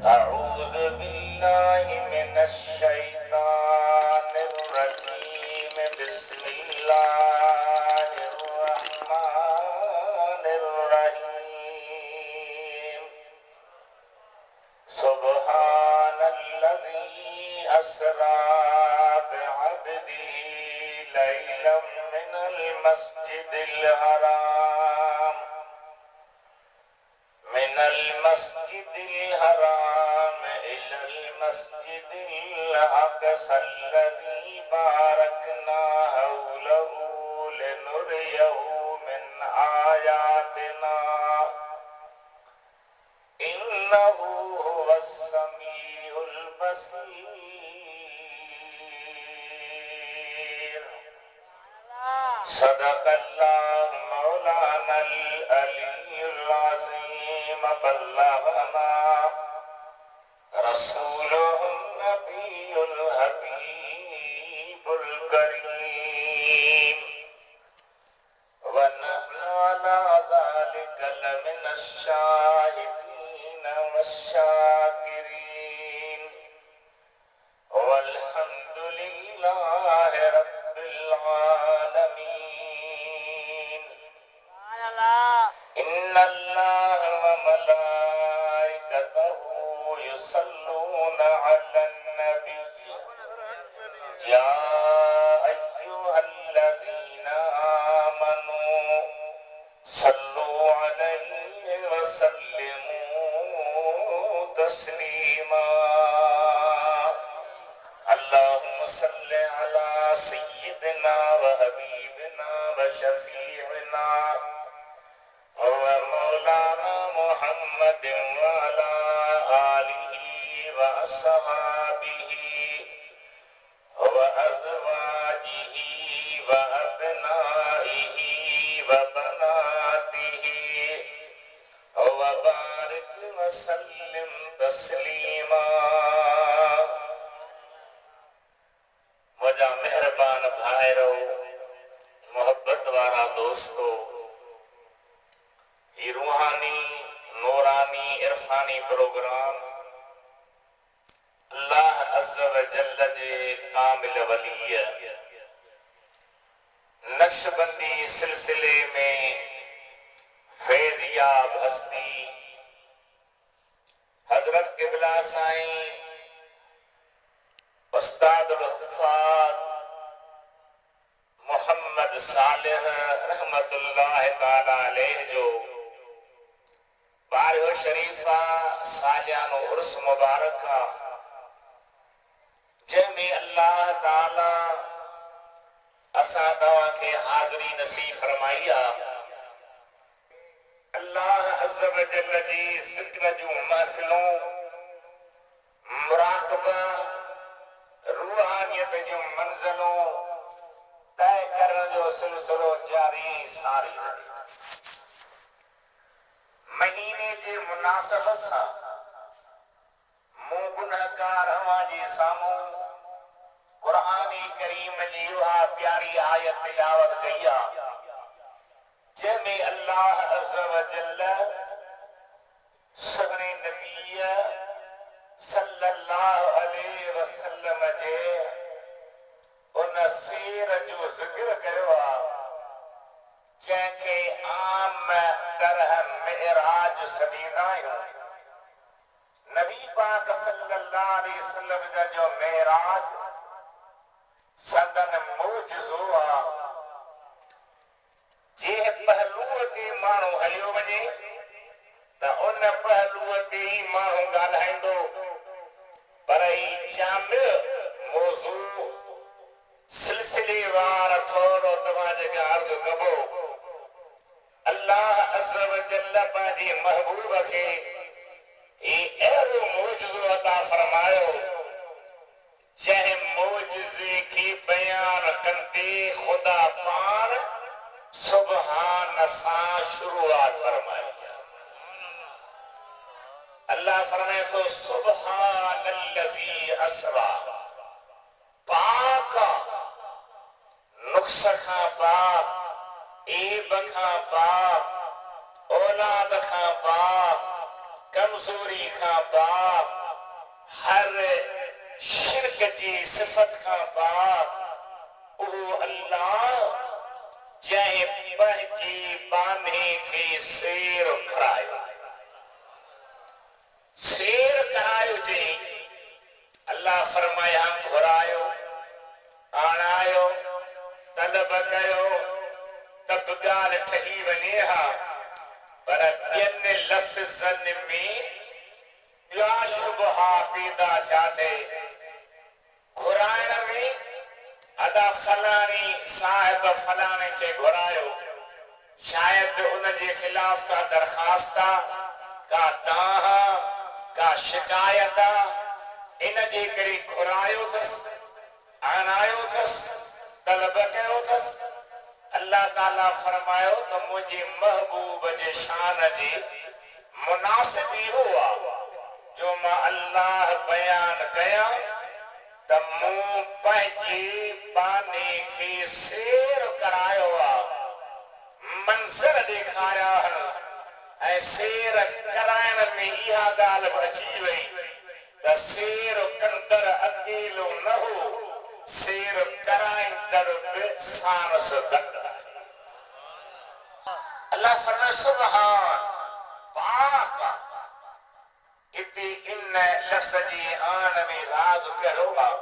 أعوذ بالله من الشيطان الرجيم بسم الله الرحمن الرحيم سبحان الذي أسرى بعبده ليلا من المسجد الحرام إلى المسجد الأقصى الذي باركنا حوله لنريه من آياتنا إنه هو السميع البصير صدق الله مولانا العلي العظيم بلغنا رسوله النبي الحبيب الكريم ونحن على ذلك لمن الشاهدين والشاكرين والحمد لله رب العالمين إن الله وملائكته يصلون على النبي يا أيها الذين آمنوا صلوا عليه وسلموا تسليما اللهم صل على سيدنا وحبيبنا وشفيعنا ومولانا محمد وعلى آله وأصحابه وأزواجه وأبنائه وبناته وبارك وسلم تسليما मुझा मेहरबान भाइरो मोहब्बत वारा दोस्तों ये रूहानी नूरानी इरफानी प्रोग्राम अल्लाह अज़्ज़ व जल्ल जे कामिल वलीय नक्शबंदी सिलसिले में फैज़याब हस्ती हजरत क़िबला साईं उस्तादुल हुफ़्फ़ाज़ मोहम्मद सालिह रहमतुल्लाह ताला अलैह जो बारह शरीफा सालियानो उर्स मुबारका जंहिंमें अल्लाह ताला असां तव्हां खे हाज़िरी नसीब फरमाई आहे अल्लाह अज़्ज़ व जल्ल जी ज़िक्र जूं महफ़िलूं मुराक़बा रूहानियत जूं मंज़िलूं तय करण जो सिलसिलो जारी सारी रहे महीने जे मुनासिबत सां मूं गुनहगार अवां जे साम्हूं क़ुरानी करीम जी उहा प्यारी आयत तिलावत कई आहे जंहिंमें अल्लाह अज़्ज़ व जल्ल सगरे नबीअ सल्लल्लाहु अलैहि वसल्लम जे उन सीर जो ज़िक्र कयो आहे जंहिंखे आम तरह मिअराज सॾींदा आहियूं नबी पाक सल्लल्लाहु अलैहि वसल्लम जो मिअराज संदन मोजज़ो आहे जंहिं पहलूअ ते माण्हू हलियो वञे त उन पहलूअ ते ई माण्हू ॻाल्हाईंदो पर ही जामिअ मौज़ू सिलसिलेवार थोरो तव्हां जेके अर्ज़ कबो अल्लाह अज़्ज़ व जल्ल पंहिंजे महबूब खे ही अहिड़ो मौजज़ो अता फरमायो जंहिं मौजज़े खे बयान कंदे ख़ुदा पाण सुबहान सां शुरूआत फरमाई अल्लाह फरमाए तो सुबहानल्लज़ी असरा पाक नुक्स खां पाक ऐब खां पाक औलाद खां पाक कम कमजोरी का पाक, हर शिरक जी सिफत का पाक, ओ अल्लाह जंहिं पंहिंजी बाने खे सैर करायो, सैर करायो चई। अल्लाह फरमाया घुरायो, आणायो, तलब कयो, तब ॻाल्हि ठही वञे हा, पर ॿियनि लफ़्ज़नि में ॿिया शुबहा पैदा थिया थे। घुराइण में अदा फलाणी साहिब फलाणे खे घुरायो, शायदि उन जे ख़िलाफ़ का दरख़्वास्त आहे, का ताहा, का शिकायत आहे, इन जे करे घुरायो अथसि, आणायो अथसि, तलब कयो अथसि। अल्लाह ताला फरमायो त मुंहिंजे महबूब जे शान जे मुनासिब इहो आहे जो मां अल्लाह बयान कयां त मूं पंहिंजे बाने खे सैर करायो आहे, मंज़र ॾेखारिया आहिनि, ऐं सैर कराइण में इहा ॻाल्हि बि अची वई त सैर कंदड़ अकेलो न हो, सैर कराईंदड़ बि साण सां गॾु। अल्लाह फरमाए सुभान पाक, इते इन लफ़्ज़ जी आन में राज़ कहिड़ो आहे।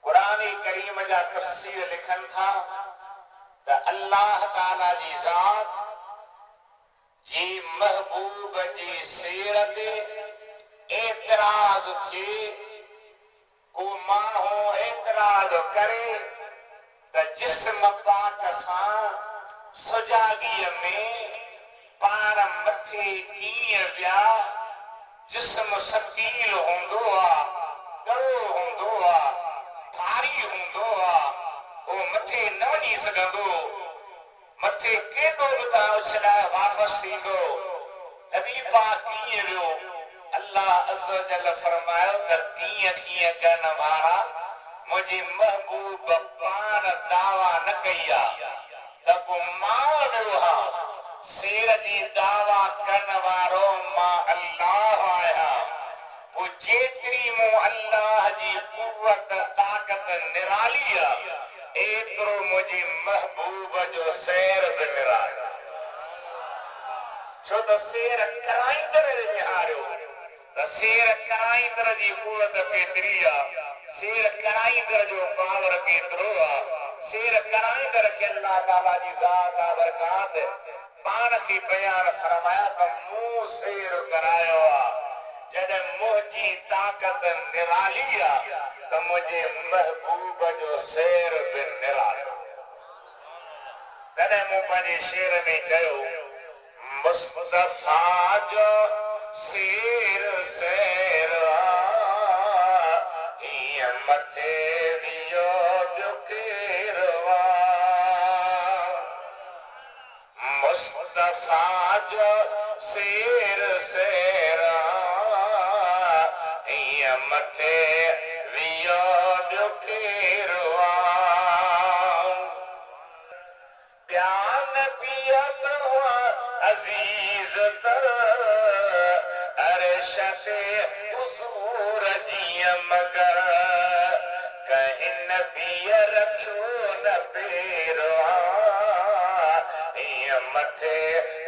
क़ुरान करीम जा तफ़सीर लिखनि था त अल्लाह ताला जी ज़ात जी महबूब जी सैर ते एतराज़ थिए, को माण्हू एतराज़ करे त जिस्म पाक सां सुजाॻीअ में पाण मथे कीअं विया, जिस्म सकील हूंदो आहे, ॻड़ो हूंदो आहे, भारी हूंदो आहे, उहो मथे न वञी सघंदो, मथे केॾो बि तव्हां उछलाए वापसि थींदो। नबी पाक कीअं वियो? अल्लाह अज़्ज़ व जल फरमायो त तीअं कीअं करण वारा मुंहिंजे महबूब पाण दावा न कई आहे त पोइ मां वियो हा, सैर जी दावा करण वारो मां अल्लाह आहियां। पोइ जेतिरी मूं अल्लाह जी कुवत ताक़त निराली आहे, एतिरो मुंहिंजे महबूब जो सैर बि निराली, छो त सैर कराईंदड़ निहारियो त सैर कराईंदड़ जी कुवत केतिरी आहे, सैर कराईंदड़ जो पावर केतिरो आहे। सैर कराईंदड़ खे अल्लाह ताला जी ज़ात बरकात पाण खे बयान फरमाया त मूं सैर करायो आहे। जॾहिं मुंहिंजी ताक़त निराली आहे त मुंहिंजे महबूब जो सैर बि निराली। तॾहिं मूं पंहिंजे शेर में चयो, मुस्तफ़ा जो सैर सैर हीअं मथे वियो ॿियो केरु आहे। मुस्तफ़ा जो सैर सैर हीअं मथे वियो ॿियो केरु आहे। बयान पिया अज़ीज़ तर अर्श ते हुज़ूर जीअं मगर कंहिं नबीअ रखियो न पेरो हीअं मथे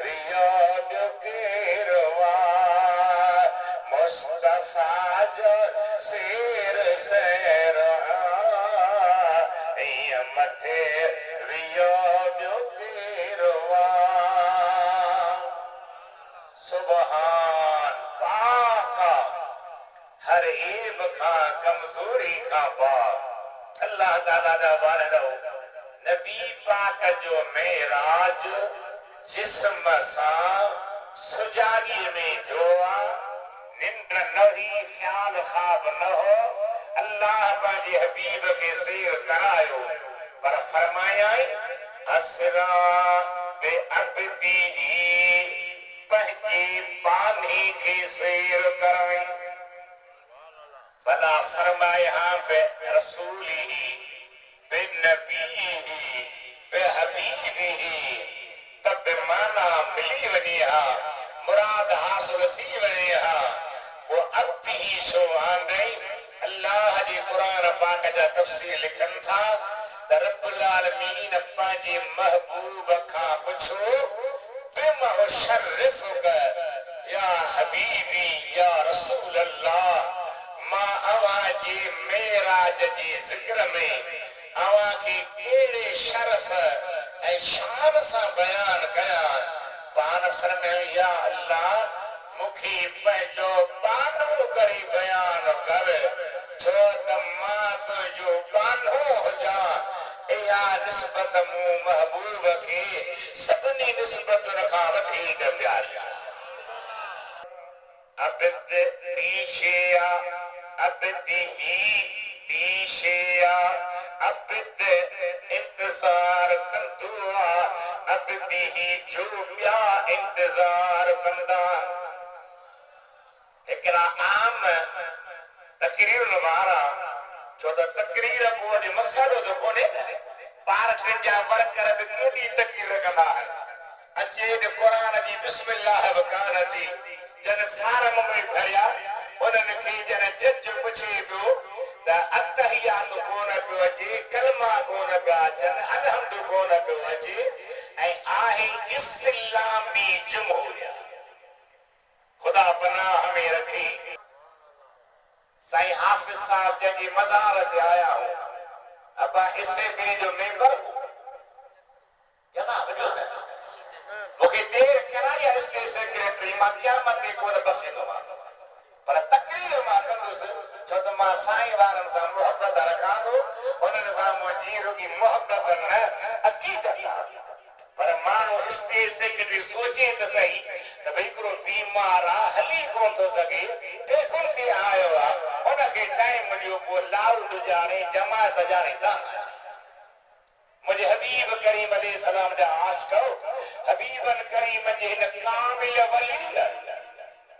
वियो ॿियो केरु आहे। मुस्तफ़ा जो सैर सैर हीअं मथे वियो ॿियो केरु आहे। सुभान पाक, हर ऐब खां कमज़ोरी खां पाक। अल्लाह ताला जा वारड़ो, नबी पाक जो मेराज जिस्म सां सुजाॻीअ में थियो आहे, निंड न हुई, ख़्याल ख़्वाब न हो। अल्लाह पंहिंजे हबीब खे सैर करायो, पर फरमायाई असरा बे अब्दी, पंहिंजे बाने खे सैर कराई। भला फरमाया बे रसूली बे नबी बे हबीबी, तब माना मिली वञे हा। मुराद हासिल थी वने हा वो अब्दी शो आंदई अल्लाह जी कुरान पाक जा तफसीर लिखन था त रब्बुल आलमीन पांजे महबूब खां पुछो बिमा उशर्रिफुक या हबीबी या रसूल अल्लाह मां अवां जे मेराज जे जिक्र में अवां के केड़े शरफ ऐं शान सां बयान कया पान फरमायो या अल्लाह मुखी पंहिंजो बानो करे बयान कर छो त मां तुंहिंजो बानो हुजा इहा निस्बत मूं महबूब खे सभिनी निस्बतुनि खां वधीक प्यारी अबिद पीशिया अबिद ही पीशिया अबिद इंतजार कंदो अबिद ही जो ॿिया इंतजार कंदा एकरा आम तकरीर वारा छो त तकरीर को जो मसलो जो कोने पार्टियुनि जा वर्कर बि केॾी तकरीर कंदा आहिनि अचे त क़ुरान जी बिस्मिल्लाह बि कान थी जन फारम में भरिया उन्हनि खे जन जज पुछे थो त अतहियात कोन पियो अचे कलमा कोन पिया अचनि अलहम्द कोन पियो अचे ऐं आहे इस्लामी जमहूरियत खुदा पनाह में रखी साईं हाफिज साहब जंहिंजी मज़ार ते आया हो अबा इससे फिरी जो मेंबर जनाब जो न मूंखे देर कराई आहे स्टेज सेक्रेटरी मां क़यामत ते कोन बख़्शींदोमांसि पर तकरीर मां कंदुसि छो त मां साईं वारनि सां मुहबत रखां थो उन्हनि सां मुंहिंजी रुॻी मुहबत न अक़ीदत आहे पर माण्हू स्टेज सेक्रेटरी सोचे त सही त भई हिकिड़ो बीमार आहे हली कोन थो सघे टेकुनि ते आयो आहे उनखे टाइम ॾियो पोइ लाउड ॼाणे जमायत ॼाणे कान मुंहिंजे हबीब करीम अलैहिस्सलाम जा आशिक़ हबीबन करीम जे हिन कामिल वली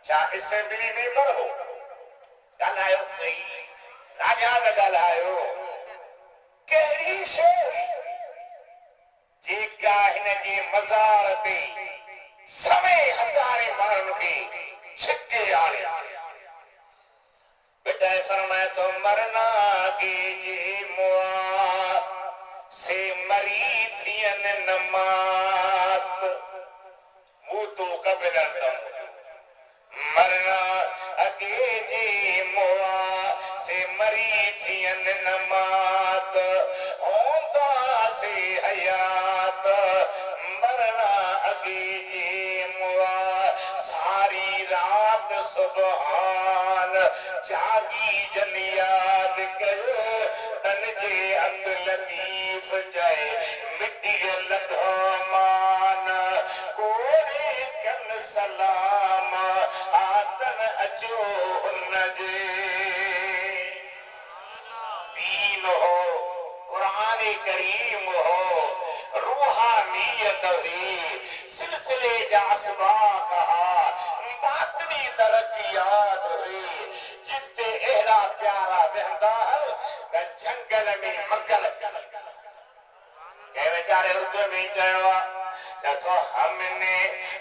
छा असेंबली मेंबर हो ॻाल्हायो सही राजा न ॻाल्हायो कहिड़ी शइ जेका हिन जे मज़ार ते सवे हज़ारे माण्हुनि खे छिके आणे बेटा फरमाए थो मरना के जे मुआ से मरी थियन नमात वो तो कबिलन मरना अगे जे मुआ से मरी थियन नमात होंदा से हयात मरना अगे जे मुआ सारी रात सुबहान जागी जन याद कयो तन जे अंग लतीफ जाए मिट्टी लधो मान कोड़े कन सलाम आतन अचो हुन जे दीन हो कुरान करीम हो रूहानियत हुई सिलसिले जा असबाक बातनी तरक्कियात हुई जिते अहिड़ा प्यारा वेंदा त जंगल में मगल कंहिं वीचारे उर्दू में चयो आहे तो हमने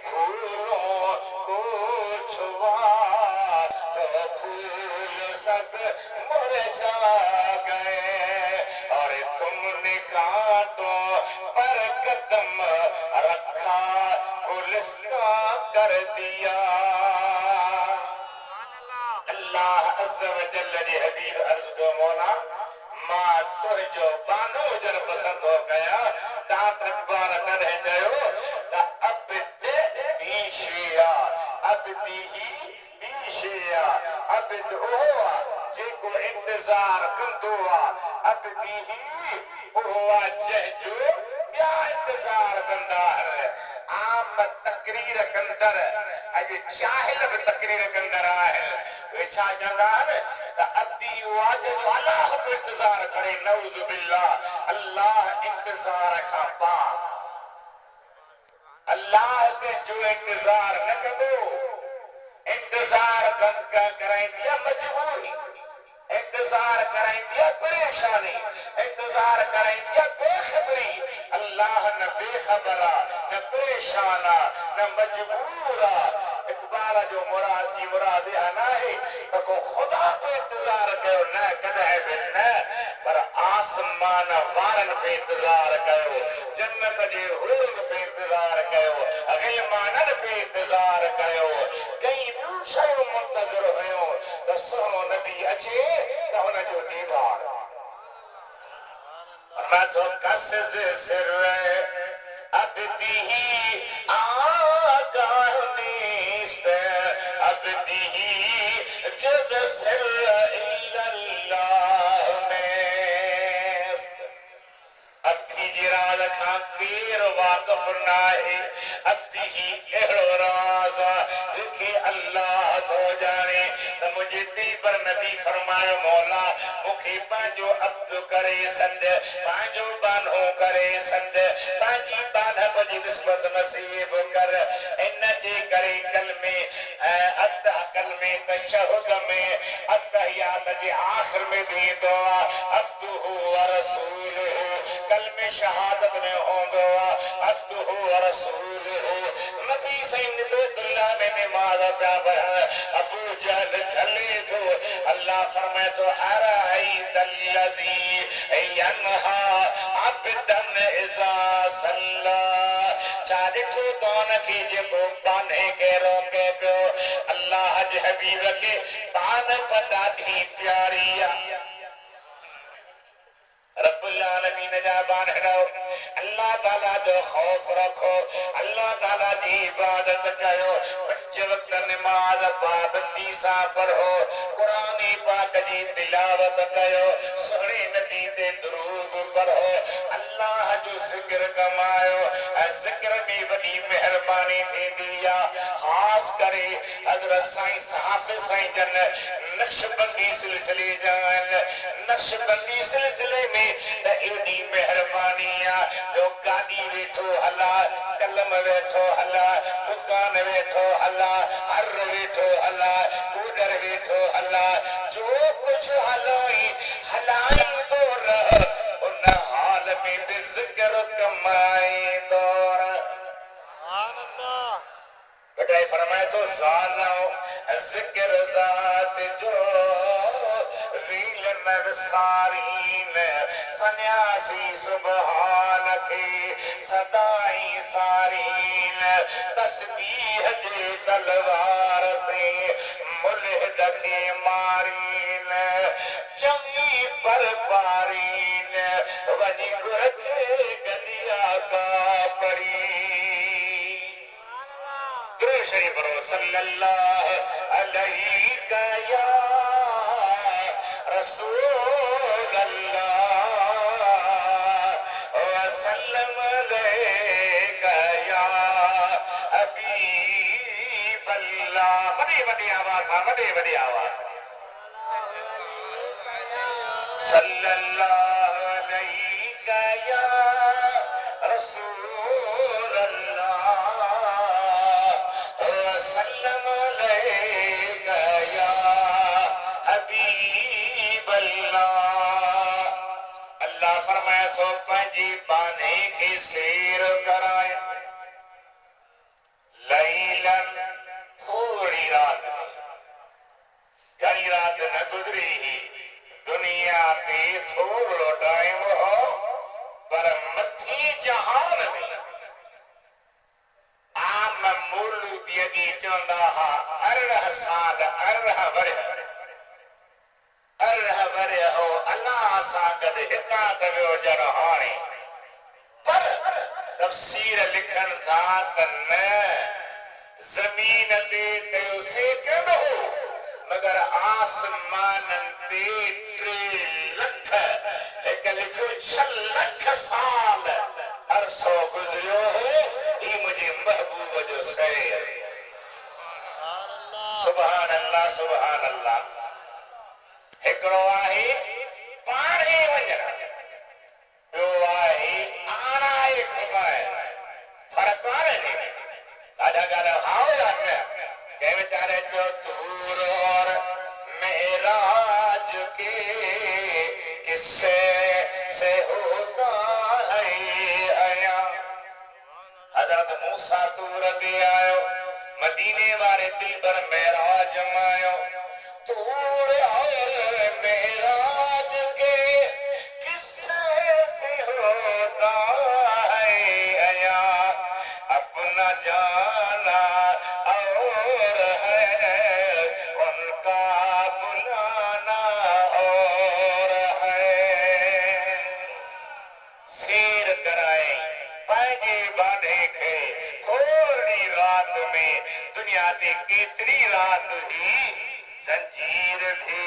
फूलों को छुआ तो फूल सब मुरझा गए और तुमने कांटों पर कदम रखा गुलिस्ता कर दिया अल्लाह अज़्ज़ व जल्ल जे हबीब अर्ज़ कयो मौला मां तुंहिंजो बानो जर पसंदि हो कया डाक्टर इक़बाल कॾहिं चयो त अबिद बी शिया अबिदी ही बी शिया अबिद उहो आहे जेको इंतज़ार कंदो आहे अबिदी ही उहो आहे जंहिंजो ॿिया इंतज़ार कंदा आहिनि आम तकरीर कंदड़ अॼु जाहिल बि तकरीर कंदड़ आहिनि उहे छा चवंदा आहिनि त अदी वाज जो अलाह बि इंतज़ार करे नऊज़ बिल्लाह अल्लाह इंतज़ार खां पाक अल्लाह जो इंतज़ार न कंदो इंतज़ार कराईंदी आहे मजबूरी इंतज़ार कराईंदी आहे परेशानी इंतज़ार कराईंदी आहे बेख़बरी अल्लाह न बेख़बर आहे न परेशान आहे न मजबूर आहे ताला जो मुराद जी मुराद ना है तो को खुदा पे इंतजार कयो न कदे भी न पर आसमान वारन पे इंतजार कयो जन्नत जे हूरन पे इंतजार कयो गिलमानन पे इंतजार कयो कई ॿियूं शयूं मुंतज़िर हुयूं त सुहिणो नबी अचे त हुन जो दीवार मैं तो कस सिर अबदी आगाह नीस्त अबदी जज सिर इल्लल्लाह में अब्दी जी राज खां केर वाक़िफ़ नाहे अब्दी ही अहिड़ो राज जिखे अल्लाह थो ॼाणे त मुंहिंजे दीबर नबी फरमायो मौला मूंखे पंहिंजो अब्द करे संद पंहिंजो बानो करे संद पंहिंजी बानप जी निस्बत नसीब कर इन जे करे कलमे कलमे तशहुद में अतहियात जे आखिर में भी दुआ अब्दुहु व रसूलुहु कलमे शहादत में होंदो अब्दुहु व रसूलुहु नबी सैयद बैतुल्लाह में नमाज पिया पढ़ण अबू जहल चले थो अल्लाह फरमाए तो अराइतल्लज़ी यनहा अब्दन इज़ा सल्ला छा ॾिठो तो उनखे जेको बाने खे रोके पियो अल्लाह जे हबीब खे बान ॾाढी प्यारी आहे रब्बुल आलमीन जा बानड़ो अल्लाह ताला जो खौफ रखो अल्लाह ताला जी इबादत कयो पंज वक्त नमाज पाबंदी सां पढ़ो कुरान पाक जी तिलावत कयो सुहिणे नबी ते दुरूद पढ़ो अल्लाह जो ज़िक्र कमायो ज़िक्र में वॾी मेहरबानी थींदी आहे ख़ासि करे हज़रत साईं हाफ़िज़ साईं जन नक्शबंदी सिलसिले जा आहिनि नक्शबंदी सिलसिले में त एॾी मेहरबानी आहे जो गाॾी वेठो हला कलम वेठो हला दुकान वेठो हला हर वेठो हला कूलर वेठो हला जो कुझु हलाईंदो रह उन हाल में बि ज़िक्र कमाईंदो रह बटाई फरमाए तो ज़ालो ज़िक्र ज़ात जो वील नवसारीन सन्यासी सुबहान के सदाई सारीन तस्बीह जे तलवार से मुल्हिद के मारीन चंगी पर पारीन वनी गुरजे गलिया का पड़ी शरीफ सल्लल्लाहु अलैहि या रसूल अल्लाह वसल्लम अलैका या हबीब अल्लाह बड़ी आवाज सल्लल्लाहु अलैका या रसूल अल्लाह सल्लम अलैका या हबीब अल्लाह अल्लाह फरमाए तो पंहिंजी बाने खे सैर कराए लैलन थोड़ी रात घणी रात न गुज़री ही दुनिया ते थोड़ो टाइम हो पर मथी जहान में आम मौलूदीअ जी चवंदा हा 18 साल 18 वरे हो अल्लाह सां गॾु हितां त वियो ॼण हाणे पर तफ़सीर लिखनि था त न ज़मीन ते कयो सेकंड हो मगर आसमाननि ते 3 लख हिकु लिखो 6 लख साल अरसो गुज़रियो हो ही मुझे महबूब जो सैर सुभान अल्लाह हिकिड़ो आहे पाणे वञण ॿियो आहे आणाए घुमाइण फ़र्क़ु आहे न ॾाढा ॻाल्हि हाओ या न कंहिं वीचारे चयो दूर और मेराज के किस्से से होता है आया हज़रत मूसा तूर ते आयो मदीने वारे दिल भर मेराज मायो तूर और मेराज के किस्से से होता है अया अपना जाना और है उनका बुलाना और है शेर कराए पैगे बांधे खे थोड़ी रात में दुनिया की केतरी रात ही जंजीर भी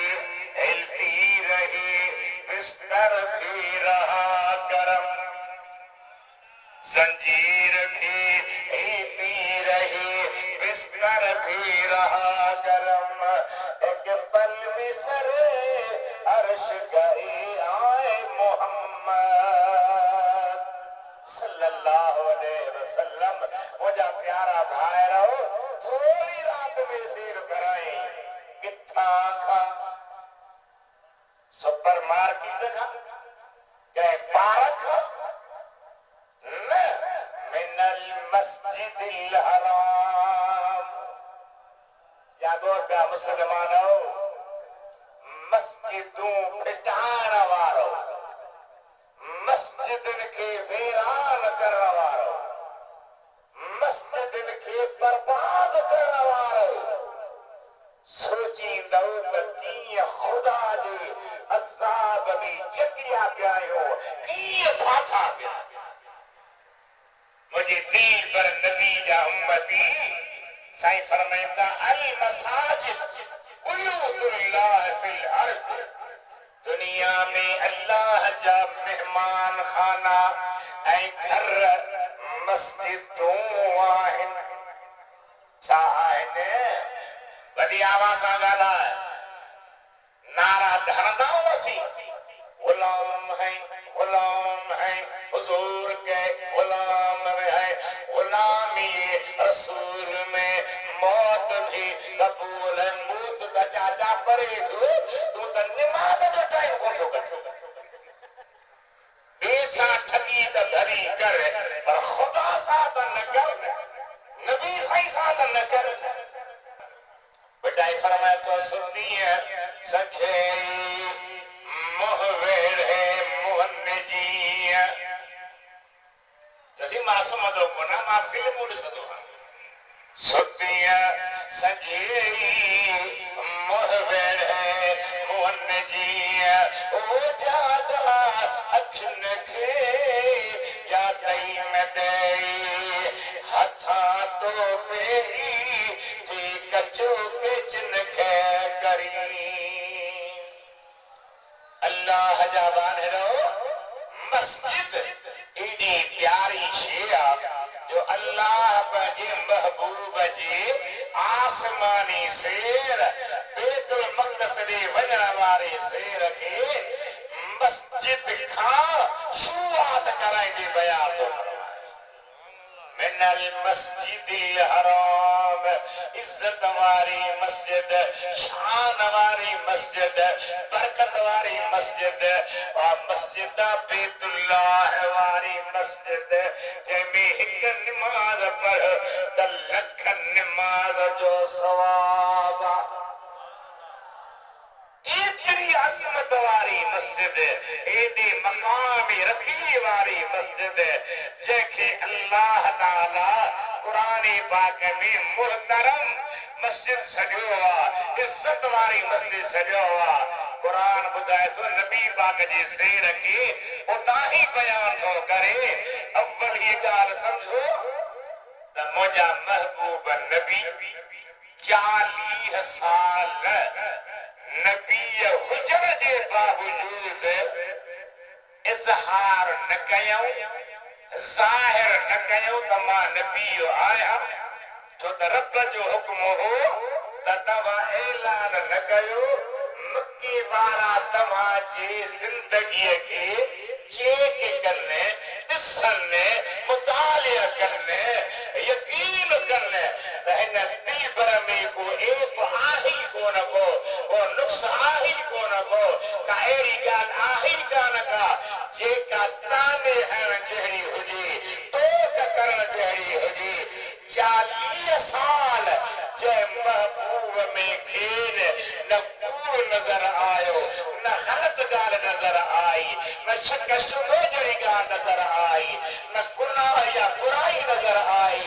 हिलती रही बिस्तर भी रहा गरम जंजीर भी हिलती रही बिस्तर भी रहा गरम एक पल में सरे अर्श गए आए मोहम्मद सल्लल्लाहु अलैहि वसल्लम मुझा प्यारा भाई रहो थोड़ी रात में शेर कराए किथा खा सुपर मार्केट खा कहीं पार्क न मिनल मस्जिदिल हराम जागो प्या मुसलमानो मस्जिदों फिटाण वारो मस्जिदन के वीरान करण वारो मस्जिदन के बर्बाद करण वारो सोचींदो त कीअं खुदा जे अज़ाब में जकिया पिया आहियो कीअं फाथा पिया मुझे दिल पर नबी जा उम्मती साईं फरमाइता अल मसाजिद बुयूतुल्लाह फिल अर्द दुनिया में अल्लाह जा मेहमान खाना ऐं घर मस्जिदूं आहिनि छा आहिनि वॾी आवाज़ सां ॻाल्हाए नारा धरंदा हुआसीं गुलाम है हुजूर के गुलाम है गुलामी रसूल में मौत भी कबूल है मौत का चाचा परे थो तू त नमाज जो टाइम को थो कर बेसा ठगी त धरी कर पर खुदा सा त न कर नबी साईं सा त न कर बटाई फरमाए तो सुनिए सखे मोहवेर है मोहन जी तसी मासूम तो कोना मा फिल्म उड़ सदो सुनिए सखे मोहवेर है मोहन जी ओ जादा अखन के या तई में दे हथा तो पेरी थी कचो के चिन्ह करी अल्लाह जबान रो मस्जिद एडी प्यारी शेया जो अल्लाह पंहिंजे महबूब जे आसमानी शेर बैतुल मक़दस ॾे वञण वारे शेर खे मस्जिद खां शुरूआत कराईंदे बयान थो मिनल मस्जिदिल हराम इज्जत वारी मस्जिद शान वारी मस्जिद बरकत वारी मस्जिद और मस्जिद बैतुल्लाह वारी मस्जिद जंहिंमें हिक नमाज पढ़ त लख नमाज जो सवाब इतनी अजमत वारी मस्जिद एडी मकाम रफी वारी मस्जिद जैसे अल्लाह ताला कुरान पाक में मुहतरम मस्जिद सजो इज्जत वारी मस्जिद सजो कुरान बुधाए तो नबी पाक जी शेर के उता ही बयान थो करे अव्वल ये गाल समझो त मुझा महबूब नबी 40 साल नबी हुजण जे बावजूद इज़हार न कयूं ज़ाहिर न कयूं त मां नबी आहियां छो त रब जो हुक्म हो त तव्हां ऐलान न कयो मक्के वारा तव्हांजी ज़िंदगीअ खे चेक कनि ॾिसनि मुतालिया कनि यकीन कनि त हिन दिलबर में को ऐब आहे कोन को नुक्स आहे कोन को का अहिड़ी ॻाल्हि आहे कान का जेका ताने हणण जहिड़ी हुजे टोक करण जहिड़ी हुजे 40 साल जै महबूब में खेल न कूड़ नजर आयो न गलत गाल नजर आई न शक शुबे जड़ी गाल नजर आई न गुनाह या बुराई नजर आई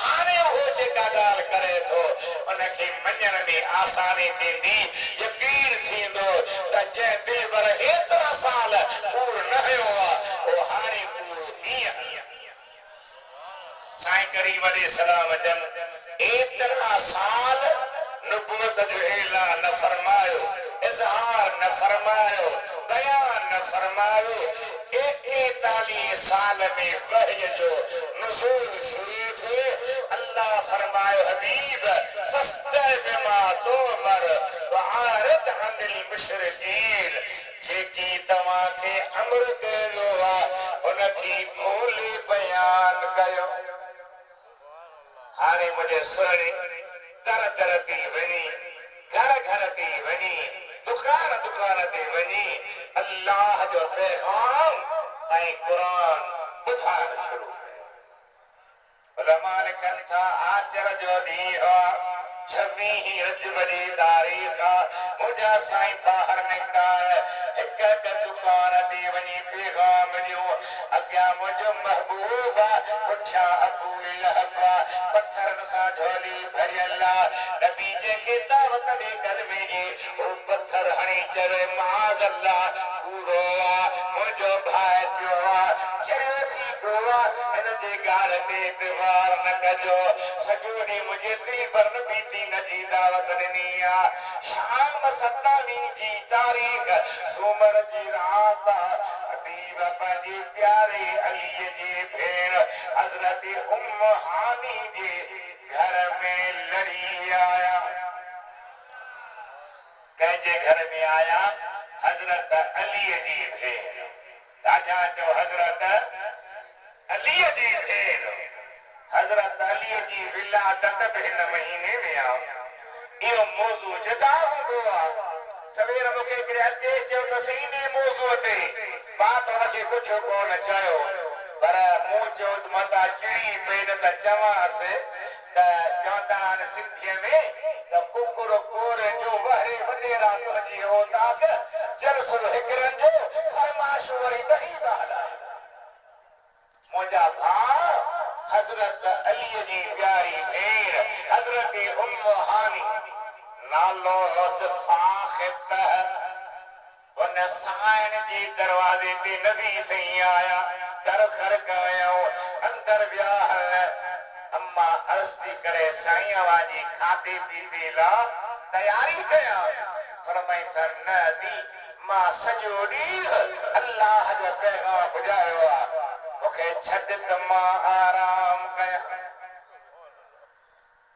हाने हो जेका गाल करे थो उनखे मञण में आसानी थींदी यकीन थींदो त जै दिल भर एतिरा साल कूड़ न हुयो आहे उहो हाणे कूड़ कीअं साईं करीम अलैहिस्सलाम जन एतिरा साल नबूवत जो ऐलान न फरमायो इज़हार न फरमायो बयान न फरमायो 41 साल में वहय जो नुज़ूल शुरू थे अल्लाह फरमायो हबीब फस्तह बिमा तुमर वआरिद अनिल मुशरिकीन जेकी तव्हां खे अमर कयो आहे उनखे खोले बयान कयो हाणे मुझे सुहिणी दर दर ते वञी घर घर ते वञी दुकान दुकान ते वञी अल्लाह जो पैगाम ऐं क़ुरान ॿुधाइण शुरू कयो उलमा लिखनि था आचर जो ॾींहुं आहे 26 रजब जी तारीख़ मुंहिंजा साईं ॿाहिरि निकिता हिक हिक दुकान ते वञी पैगाम ॾियो अॻियां मुंहिंजो महबूब आहे पुठियां अबू लहब पत्थरनि सां झोली भरियल नबी जेके दावत ॾे कलमे जी उहो पत्थर हणी चवे माज़ अल्लाह कूड़ो आहे मुंहिंजो भाउ थियो आहे चरियो थी पियो आहे हिन जे ॻाल्हि ते एतिबार न कजो सॼो ॾींहुं मुंहिंजे दिलि पर नबी दीन जी दावत ॾिनी आहे शाम 27 जी तारीख़ सूमर जी रात हबीब पंहिंजे प्यारे अलीअ जी भेण हज़रत उम्म हानी जे घर में लड़ी आया कंहिंजे घर में आया हज़रत अलीअ जी भेण राजा चओ हज़रत अलीअ जी भेण हज़रत अलीअ जी विलादत बि हिन महीने में आहे इहो मौज़ू जुदा हूंदो आहे सवेर मूंखे हिकिड़े अॻे चयो त सही इन मौज़ूअ ते मां त हुनखे कुझु कोन चयो पर मूं चयो मां त चिड़ी पई न त चवांसि त चवंदा आहिनि सिंधीअ में त कुकुर कोर जो वहे वॾेरा तुंहिंजी औताक जलसुल हिकिड़नि जो फरमाश वरी तही ॻाल्हि आहे मुंहिंजा भाउ हज़रत अलीअ जी प्यारी भेण हज़रत उम्म हानी नालो हुअसि फाख़ित उन साइण जे दरवाज़े ते नबी साईं आया दर खड़कायो अंदर विया अम्मा अर्ज़ थी करे साईं अवाजी खाधे पीते लाइ तयारी कयां फरमाई त न दी मां सॼो ॾींहुं अल्लाह जो पैगाम ॿुधायो आहे मूंखे छॾ त मां आराम कयां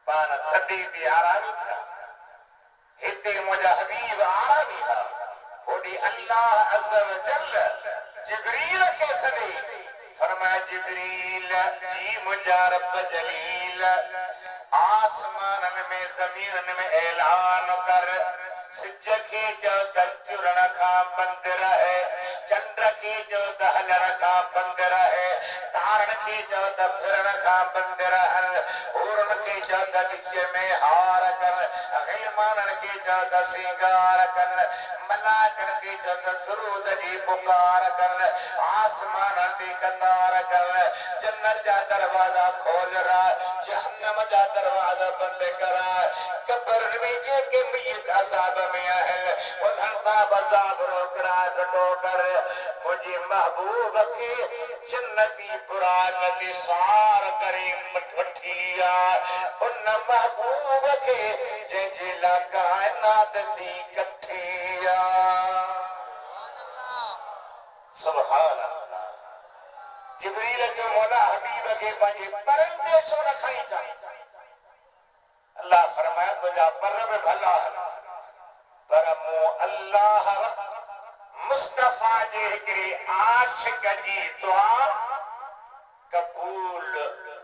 पाण थधे ते आरामी थिया हिते मुंहिंजा हबीब आरामी था होॾे अल्लाह अज़्ज़ व जल जिब्रील खे सॾे फरमाए जिब्रील जी मुंहिंजा रब जलील आसमाननि में ज़मीननि में ऐलान कर सिज खे चओ त चुरण खां बंदि रहे चंड खे चओ त हलण खां बंदि रहे तारनि खे चओ त फिरण खां बंदि रहनि उरनि खे चओ त विच में हार कनि ग़ैमाननि खे चओ त सिंगार कनि मलाकनि खे चओ त दुरूद जी पुकार कनि आसमाननि ते कतार कनि जन्नत जा दरवाज़ा खोल जहन्नम जा दरवाज़ा बंदि कराए कब्र में जेके मय्यत अज़ाब में आहिनि उन्हनि खां अज़ाब रोकड़ा कटो कर मुंहिंजे महबूब खे जन्नती बुराक ते सवार करे वठी आहे उन महबूब खे जंहिंजे लाइ काइनात थी कठी आहे सुभान अल्लाह जिब्रील जो मौला हबीब खे पंहिंजे परनि ते छो न खणी अचां अल्लाह फरमाए तुंहिंजा पर बि भला पर मूं अल्लाह मुस्तफ़ा जे हिकिड़े आशिक जी दुआ कबूल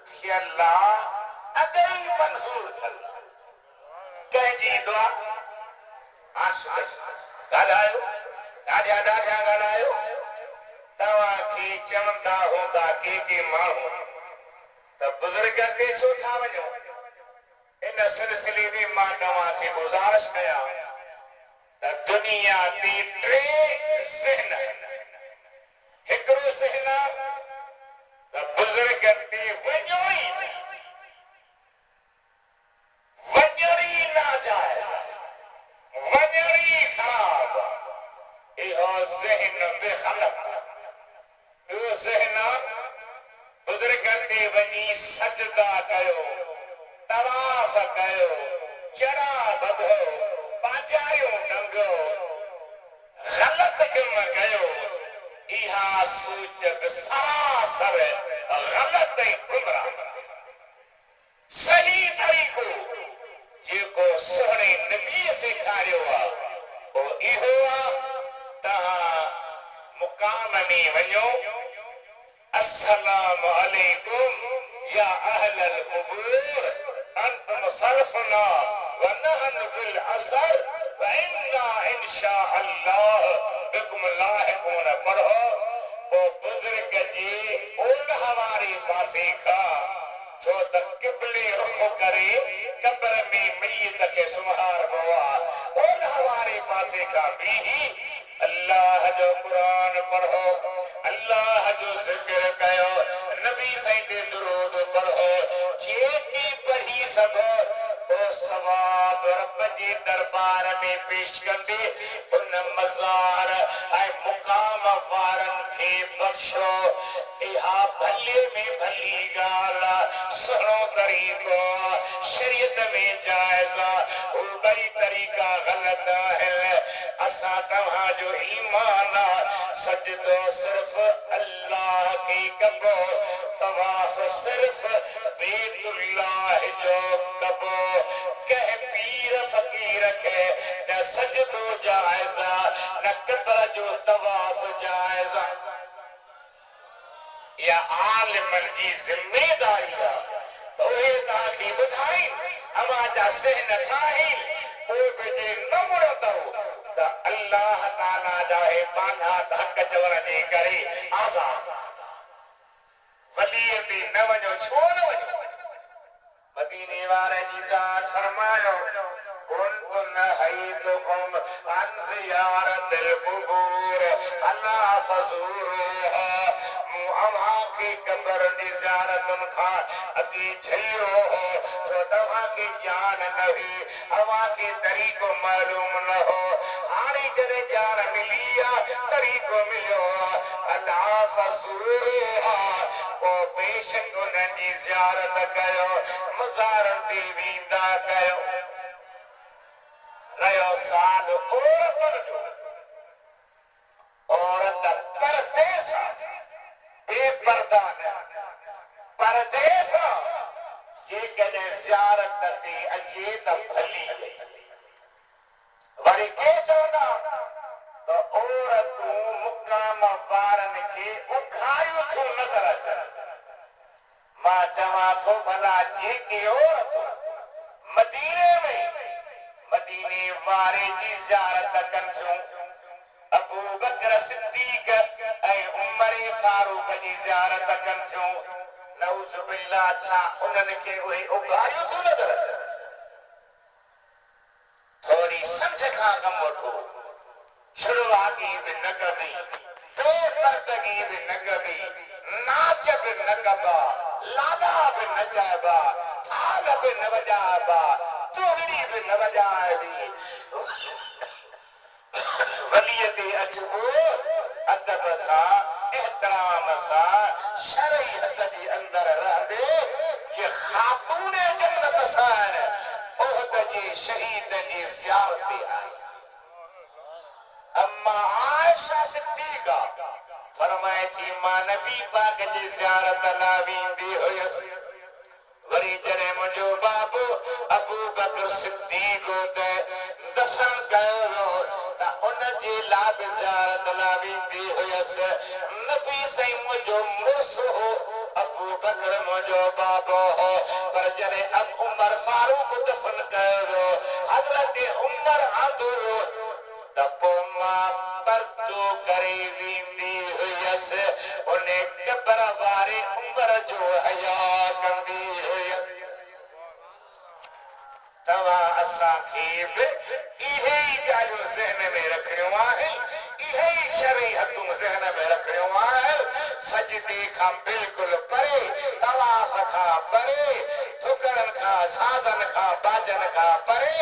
थियल अॻे ई मंज़ूर थियल कंहिंजी दुआ आशिक ॻाल्हायो ॾाढा ॾाढा ॻाल्हायो तव्हांखे चवंदा हूंदा के माण्हू त बुज़ुर्ग ते छो था वञो इन सिलसिले में मां तव्हां खे गुज़ारिश कयां त दुनिया ते टे ज़हन हिकिड़ो ज़हन त बुज़ुर्ग ते वञो ई नाजाइज़ वञण ई ख़राब इहो ज़हन बेख़लक ॿियो ज़हन बुज़ुर्ग ते वञी सजदा कयो तवाफ़ कयो चढ़ा ॿधो पाचारियूं टंगियो ग़लत कम कयो इहा सोच सरासर ग़लत ऐं गुमराह सही तरीक़ो जेको सोहणे नबीअ सेखारियो आहे उहो इहो आहे तव्हां मुक़ाम में वञो अस्सलामु अलैकुम या अहलल क़ुबूर अंतुम सलफुना व नहनु बिल असर व इन्ना इंशाअल्लाह बिकुम लाहिकून पढ़ो पोइ बुज़ुर्ग जे ओलह वारे पासे खां छो त क़िबले रुख़ करे क़ब्र में मय्यत खे सुम्हारबो आहे ओलह वारे पासे खां बीही अल्लाह जो क़ुरान पढ़ो अल्लाह जो ज़िक्र कयो नबी साईं ते दुरूद पढ़ो जेकी पढ़ी सघो ओ सवाब रब जे दरबार में पेश कंदे उन मज़ार ऐं मुक़ाम वारनि खे बख़्शो इहा भले में भली ॻाल्हि सुहिणो तरीक़ो शरीयत में जाइज़ आहे उहे ॿई तरीक़ा ग़लति आहिनि असां तव्हांजो ईमान सजदो सिर्फ़ अल्लाह खे कबो तवाफ़ सिर्फ़ बैतुल्लाह जो कबो कंहिं पीर फ़क़ीर खे न सजदो जाइज़ न क़ब्र जो तवाफ़ जाइज़ या आलिमन जी ज़िम्मेदारी आहे त उहे तव्हांखे ॿुधाइनि अवां जा ज़हन ठाहिनि पोइ बि जे न मुड़ंदव त अल्लाह ताला जा हे बाना हक़ चवण जे करे आज़ाद वलीअ ते न वञो छो न वञो मदीने वारे जी ज़ात फरमायो कुन्तु नहय्तुकुम अन ज़ियारतिल क़ुबूर अला फ़ज़ूरूहा मूं अव्हां खे क़ब्र जी ज़ियारतुनि खां अॻे चयो हो छो तव्हां खे ॼाण न हुई अव्हां खे तरीक़ो मालूम न हो हाणे जॾहिं ॼाण मिली आहे तरीक़ो मिलियो आहे अला फ़ज़ूरूहा पोइ बेशक उन्हनि जी ज़ियारत कयो मज़ारनि ते वेंदा कयो रहियो साल औरतुनि जो औरत पर्दे सां बेपर्दा न पर्दे सां जेकॾहिं ज़ियारत ते अचे त भली वरी के चवंदा त औरतूं मुक़ाम वारनि खे उघारियूं छो नज़र अचनि मां चवां थो भला जेके औरतूं मदीने में मदीने वारे जी ज़ियारत कनि थियूं अबू बकर सिद्दीक़ ऐं उमर फारूक जी ज़ियारत कनि थियूं नऊज़ बिल्लाह छा उन्हनि खे उहे उघारियूं थियूं नज़र अचनि थोरी सम्झ खां कमु वठो शुरूआती बि न कबी बेपर्दगी बि न कबी नाच बि न कबा लाॾा बि न चइबा थाल बि न वॼाइबा तोड़ी बि न वॼाइबी वलीअ ते अचबो अदब सां एहतराम सां शरई हद जे अंदरि रहंदे कि ख़ातून जन्नत सां उहद जे शहीद जी ज़ियारत ते आई अम्मा आयशा सिद्दीक़ा फरमाए थी मां नबी पाक जी ज़ियारत लाइ वेंदी हुयसि वरी जॾहिं मुंहिंजो बाबू अबू बकर सिद्दीक़ ते दफ़न कयो वियो त उन जे लाइ बि ज़ियारत लाइ वेंदी हुयसि नबी साईं मुंहिंजो मुड़ुसु हो अबू बकर मुंहिंजो बाबो हो पर जॾहिं अब उमर फारूक दफ़न कयो वियो हज़रत उमर आंदो वियो त पोइ मां पर्दो करे वेंदी हुयसि उन क़ब्र वारे उमर जो हया कंदी हुयसि तवा असा खे बि इहे ई ॻाल्हियूं ज़हन में रखणियूं आहिनि इहे ई शरीअतूं ज़हन में रखणियूं आहिनि सजदे खां बिल्कुलु परे तवाफ़ खां परे थुकड़नि खां साज़नि खां बाजनि खां परे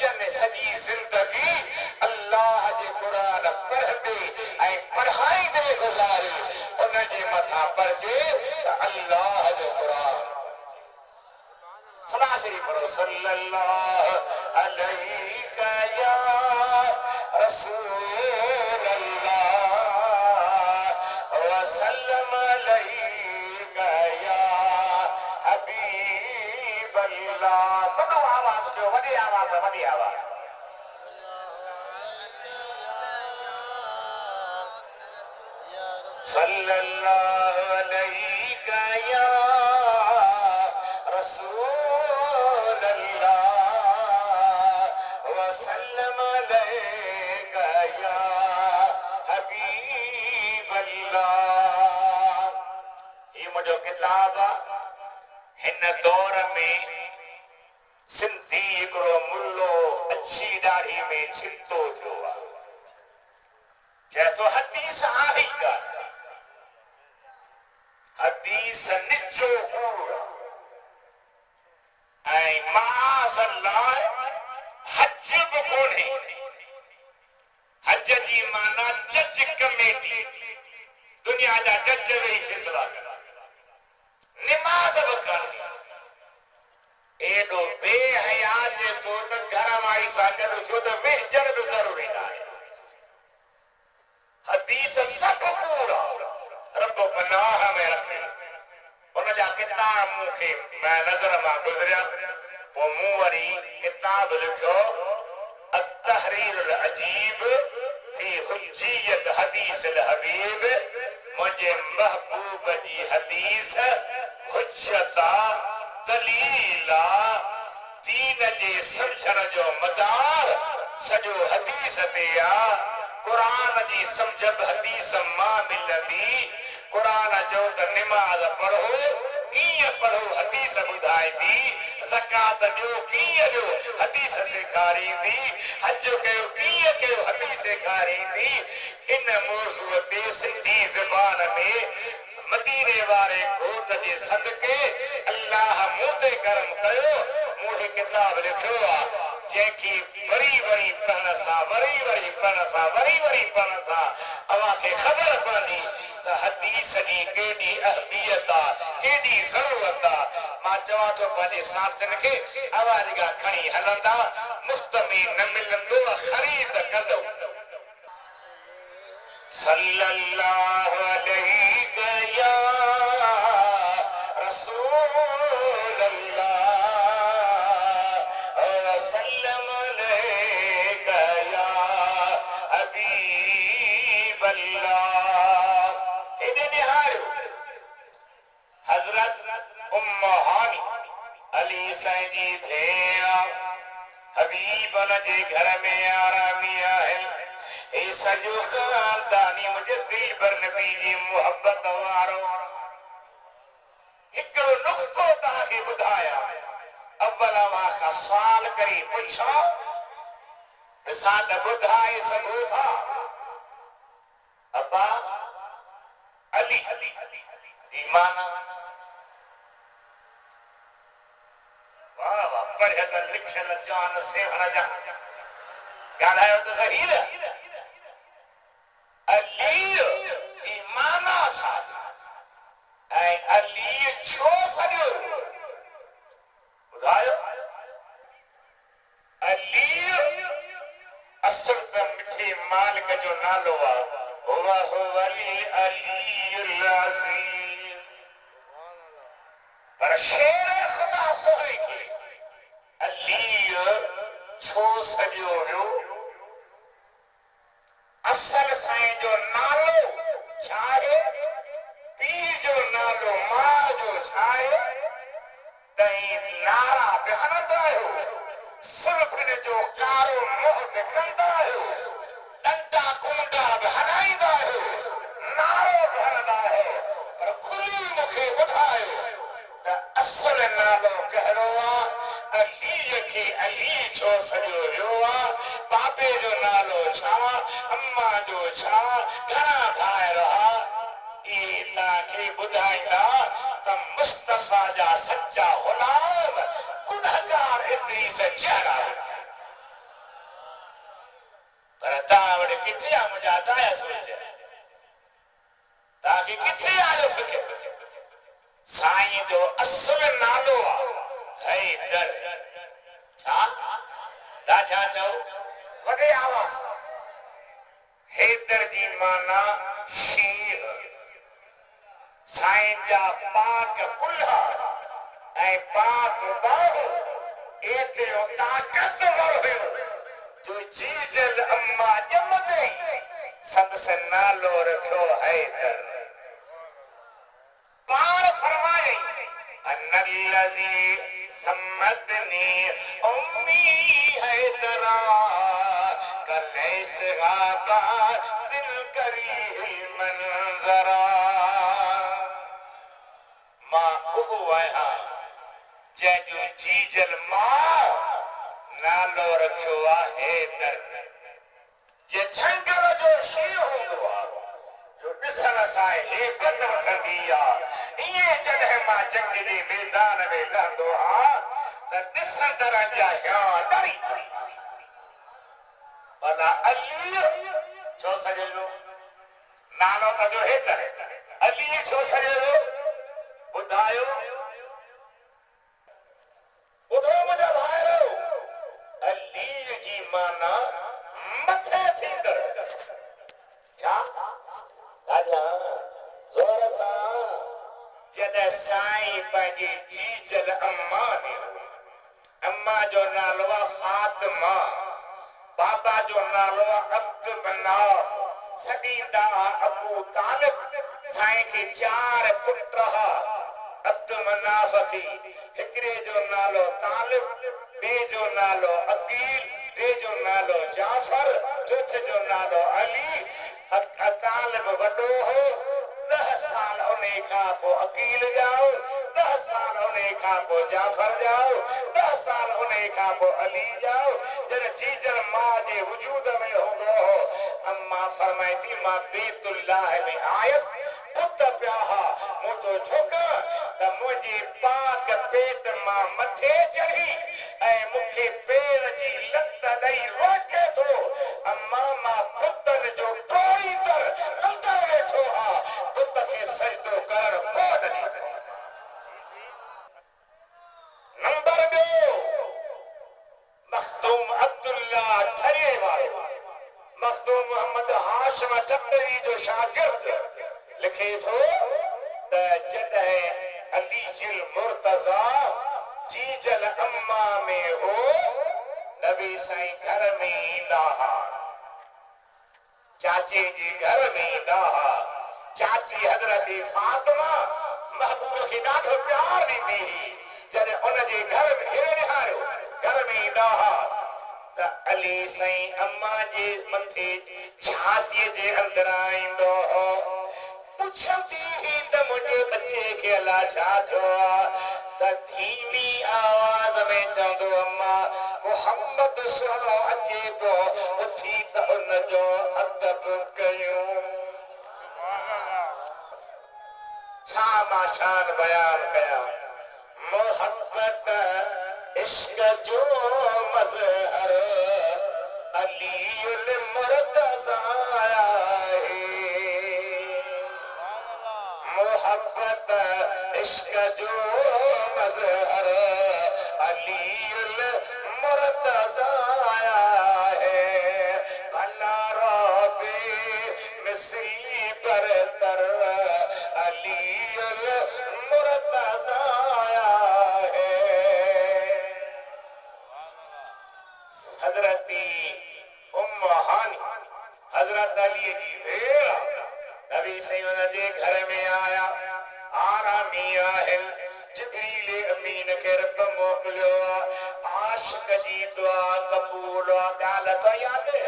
जन सॼी ज़िंदगी अल्लाह जे क़ुरान पढ़ंदे ऐं पढ़ाईंदे गुज़ारी उन जे मथां पढ़जे त अल्लाह जो क़ुरान सदा शरीफ पढ़ो सल्लल्लाहु अलैहि या रसूल अल्लाह वसल्लम अलैहि या हबीब अल्लाह वॾो आवाज़ जो वॾी आवाज़ सल्लल्लाहु अलैहि या रसूल अल्लाह वसल्लम अलैहि या हबीब अल्लाह ये मुझो किताब हिन दौर में सिंधी हिकिड़ो मुल्लो अच्छी दाढ़ी में चिंतो थियो आहे चए थो हदीस आहे का हदीस निचो कूड़ ऐं माज़अल्लाह हज बि कोन्हे हज जी माना जज कमेटी दुनिया जा जज वेही फैसला कनि निमाज़ बि कोन्हे एॾो बेहया जे थो त घर वारी सां गॾु छो त वेझण बि ज़रूरी नाहे हदीस सभु कूड़ रब पनाह में रखे उन जा किताब मूंखे नज़र मां गुज़रिया पोइ मूं वरी किताब लिखियो التحرير العجيب في حجية حديث الحبيب मुंहिंजे महबूब जी हदीस हुज्जत दलील दीन जे समझण जो मदार सॼो हदीस ते आहे क़ुरान जी समझ बि हदीस मां मिलंदी क़ुरान जो त निमाज़ पढ़ो कीअं पढ़ो हदीस ॿुधाईंदी ज़कात ॾियो कीअं ॾियो हदीस सेखारींदी हज कयो कीअं कयो हदीस सेखारींदी इन मौज़ूअ ते सिंधी ज़बान में मदीने वारे घोट जे सदके अल्लाह मूं ते करम कयो मूं ही किताब लिखियो आहे जंहिंखे वरी वरी पढ़ण सां वरी वरी पढ़ण सां वरी वरी पढ़ण सां अव्हां खे ख़बर पवंदी त हदीस जी केॾी अहमियत आहे केॾी ज़रूरत आहे मां चवां थो पंहिंजे साथियुनि खे आवाज़ खां खणी हलंदा मुफ़्त में न मिलंदो ख़रीद कंदो सल्लल्लाहु अलैहि या रसूल अल्लाह वसल्लम अलैहि या हबीब अल्लाह हेॾे निहारियो हज़रत उम्म हानी अली साईं जी भेण हबीब उन जे घर में आरामी आहिनि हे सॼो ख़ानदानी मुंहिंजे दिल पर नबी जी मोहबत वारो हिकिड़ो नुक़्तो तव्हांखे ॿुधायां अव्वल मां खां सुवाल करे पुछां ॾिसां त ॿुधाए सघो था अब्बा अली जी माना वाह वाह पढ़ियल लिखियल जान सेवण जा ॻाल्हायो त सही न अली जी माना छा ऐं अली छो सॼो ॿुधायो अली असुल त मिठे मालिक जो नालो आहे पर शेर ख़ुदा सोहे खे अली छो सॼो वियो असल साईं जो नालो छा आहे पीउ जो नालो मां जो छा आहे तई नारा बि हणंदा आहियो सुल्फिन जो कारो मोह बि कंदा आहियो डंडा कुंडा बि हणाईंदा आहियो नारो बि हणंदा आहियो पर खुली मूंखे ॿुधायो त असल नालो कहिड़ो आहे अलीअ खे सॼो वियो आहे बाबे जो नालो छा अम्मा जो छा घणा भाइर हुआ इहे तव्हांखे ॿुधाईंदा त मुस्तफ़ा जा सचा ग़ुलाम गुनहगार इद्रीस जहिड़ा हुआ पर तव्हां वटि किथे आहे मुंहिंजा ताया सोच तव्हांखे किथे आयो फिक्र साईं जो असुल नालो आहे हैदर छा छा चओ वॾे आवाज़ हैदर जी माना शीर साईं जा पाक कुल्हा ऐं पाक बाहु एतिरो ताक़तवर हुयो जो जीजल अम्मा ॼमंदे संदसि नालो रखियो हैदर पार फरमाए अन्नल्लज़ी सम्मदनी उम्मी हैदरा कलैस गाबा दिल करी मंजरा मां उहो आहियां जंहिंजो जीजल मां नालो रखियो आहे हैदर जे झंगर जो शीर हूंदो आहे जो ॾिसण सां हेबत वठंदी आहे इएं जॾहिं मां जंग जे मैदान में लहंदो आहियां त ॾिसंदड़ जा हियां डरी भला अली छो सॼो नालो त जो हैदर अली छो सॼो ॿुधायो ॿुधो मुंहिंजा भाइरो अली जी माना मथे थींदड़ छा राजा ज़ोर सां जॾहिं साईं पंहिंजी जीजल अम्मा ने अम्मा जो नालो आहे फातिमा बाबा जो नालो आहे अब्द मनाफ सॾींदा अबू तालिब साईं खे 4 पुट हुआ अब्द मनाफ खे हिकिड़े जो नालो तालिब ॿिए जो नालो अकील टे जो नालो जाफर चौथे जो नालो अली तालिब वॾो हो 10 साल उन खां पोइ अकील ॼाओ 10 साल उन खां पोइ जाफर ॼाओ 10 साल उन खां पोइ अली ॼाओ जॾहिं जीजल मां जे वजूद में हूंदो हो अम्मा फरमाए थी मां बैतुल्लाह में आयसि पुत पिया हुआ मूं चयो झुक त मुंहिंजे पाक पेट मां मथे चढ़ी ऐं मूंखे पेर जी लत ॾेई रोके थो अम्मा मां पुतनि जो टोड़ींदड़ अंदर वेठो हा पुत खे सजदो करण को ॾिनी नंबर 2 मखदूम अब्दुल्ला ठरे वारो मखदूम मोहम्मद हाशिम टकरी जो शागिर्द लिखे थो त जॾहिं अली मुर्तज़ा जीजल अम्मा में हो नबी साईं घर में ईंदा हुआ चाचे जे घर में ईंदा हुआ चाची हज़रत फातिमा महबूब खे ॾाढो प्यार ॾींदी हुई जॾहिं उन जे घर में हेॾे निहारियो घर में ईंदा हुआ त अली साईं अम्मा जे मथे छातीअ जे अंदरां ईंदो हो पुछंदी हुई त मुंहिंजे बच्चे खे अलाह छा थियो आहे त धीमी आवाज़ में चवंदो अम्मा मोहम्मद सुहिणो अचे पियो उथी त उन जो अदब कयूं छा मां शान बयान कयां मोहब्बत इश्क जो मज़हर अली मुर्तज़ा आहे मोहब्बत इश्क जो मज़हर अली मुर्तज़ा है भला रोबे मिसरी पर तर अली मुर्तज़ा है हज़रत उम्म हानी हज़रत अली जी भेड़ नबी साईं जे घर में आया आरामी आहिनि जिब्रील अमीन खे रब मोकिलियो आशिक जी दुआ क़बूल ॻाल्हि त यादि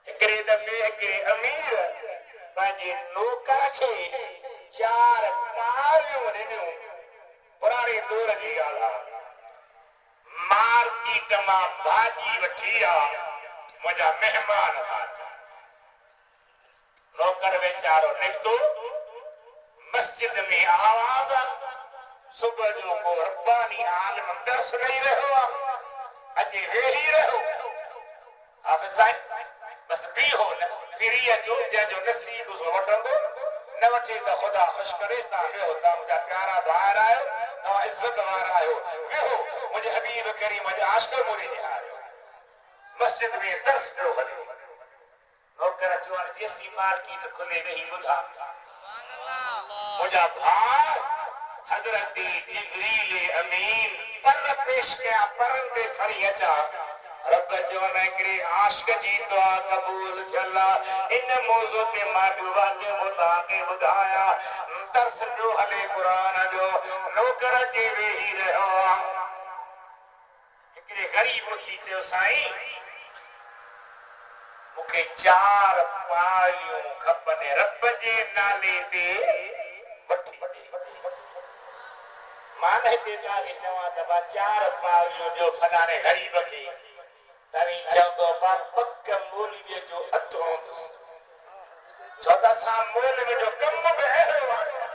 हिकिड़े दफ़े हिकिड़े अमीर पंहिंजे नौकर खे 4 तालियूं ॾिनियूं पुराणे दौर जी ॻाल्हि आहे मार्केट मां भाॼी वठी आ मुंहिंजा मेहमान था नौकर वेचारो निकितो मस्जिद में आवाज सुबह जो को रब्बानी आलिम दर्स ॾेई रहियो आहे अचे वेही रहियो हाफ़िज़ साईं बस बीहो न फिरी अचो जंहिंजो नसीब सो वठंदो न वठे त ख़ुदा ख़ुशि करे तव्हां वेहो तव्हां मुंहिंजा प्यारा ॿाहिरि आहियो तव्हां इज़त वारा आहियो वेहो मुंहिंजे हबीब करीम जे आशिक़ मोरे निहारियो मस्जिद में दर्स पियो हले नौकर चवण जेसी मार्केट खुले वेही ॿुधा मुंहिंजा भाउ हज़रत जिब्रील अमीन पर पेश कया परंदे खणी अचा रब जो न हिकिड़ी आशिक़ जी दुआ क़बूल थियल इन मौज़ू ते मां वाक़े तव्हांखे ॿुधायां दर्स पियो हले क़ुर जो नौकर के वेही रहियो हिकिड़े ग़रीब उथी चयो साईं मूंखे 4 पालियूं खपनि रब जे नाले ते वठी मां हिते तव्हांखे चवां त 4 पालियूं जो फलाणे ग़रीब खे तव्हीं चवंदो पक मौलवीअ जो अधु हूंदुसि छो त असां मौलवीअ जो कमु बि अहिड़ो आहे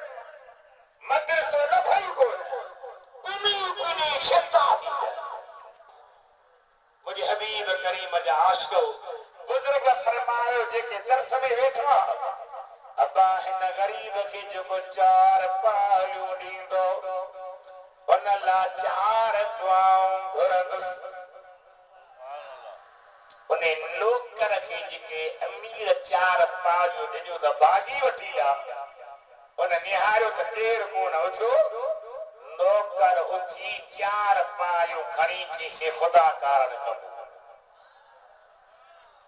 मदरसो न भई कोन्हे ॿिनी छता थी मुंहिंजे हबीब करीम जा आशिक़ बुज़ुर्ग फरमायो जेके दर्स में वेठा अब्बा हिन ग़रीब खे जेको 4 पालियूं ॾींदो उन लाइ 4 दुआऊं घुरंदुसि उन नौकर खे जेके अमीर 4 पालियूं ॾिनियूं त भाॼी वठी आ उन निहारियो त केरु कोन उथियो नौकर उथी 4 पालियूं खणी चईंसि ख़ुदा कारण कबूल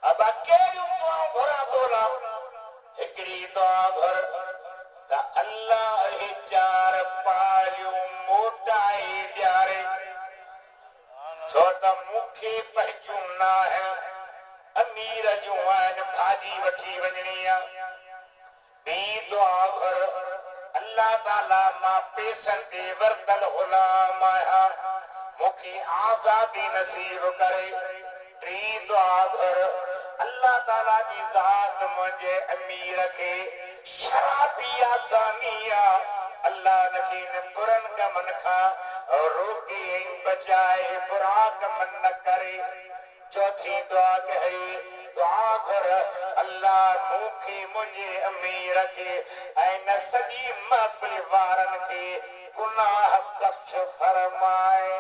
अब कहिड़ियूं दुआऊं घुरां थो न हिकिड़ी दुआ घुर त अल्लाह ही 4 पालियूं मोटाए ॾियारे छो त मूंखे पंहिंजूं न आहिनि अमीर जूं आहिनि भाॼी वठी वञणी आहे ॿी दुआ घुर अल्लाह ताला मां पैसनि ते वरतल ग़ुलाम आहियां मूंखे आज़ादी नसीब करे टी दुआ घुर अल्लाह ताला जी ज़ात मुंहिंजे अमीर खे शराबी आसानी अल्लाह नबी बुरनि कमनि खां रोके बचाए बुरा कम न करे चौथी दुआ कही दुआ कर अल्लाह मूंखे मुंहिंजे अमीर खे ऐं न सॼी महफ़िल वारनि खे गुनाह बख़्श फरमाए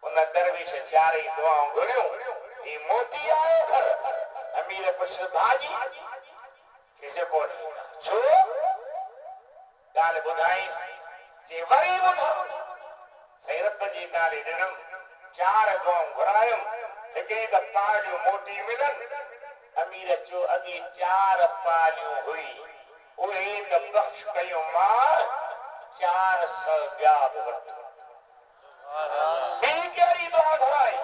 उन दरवेश 4 दुआऊं घुरियूं ही मोटी आयो घर अमीर पुछ भाॼी कैसे कोन छो ॻाल्हि ॿुधाईंसि जे वरी ॿुधा सही रब जे नाले ॾिनमि 4 दुआऊं घुरायुमि हिकिड़ी त पालियूं मोटी मिलनि अमीर चयो अॻे 4 पालियूं हुई उहे त बख़्श कयूं मां 400 ॿिया बि वरितो ॿी कहिड़ी दुआ घुराई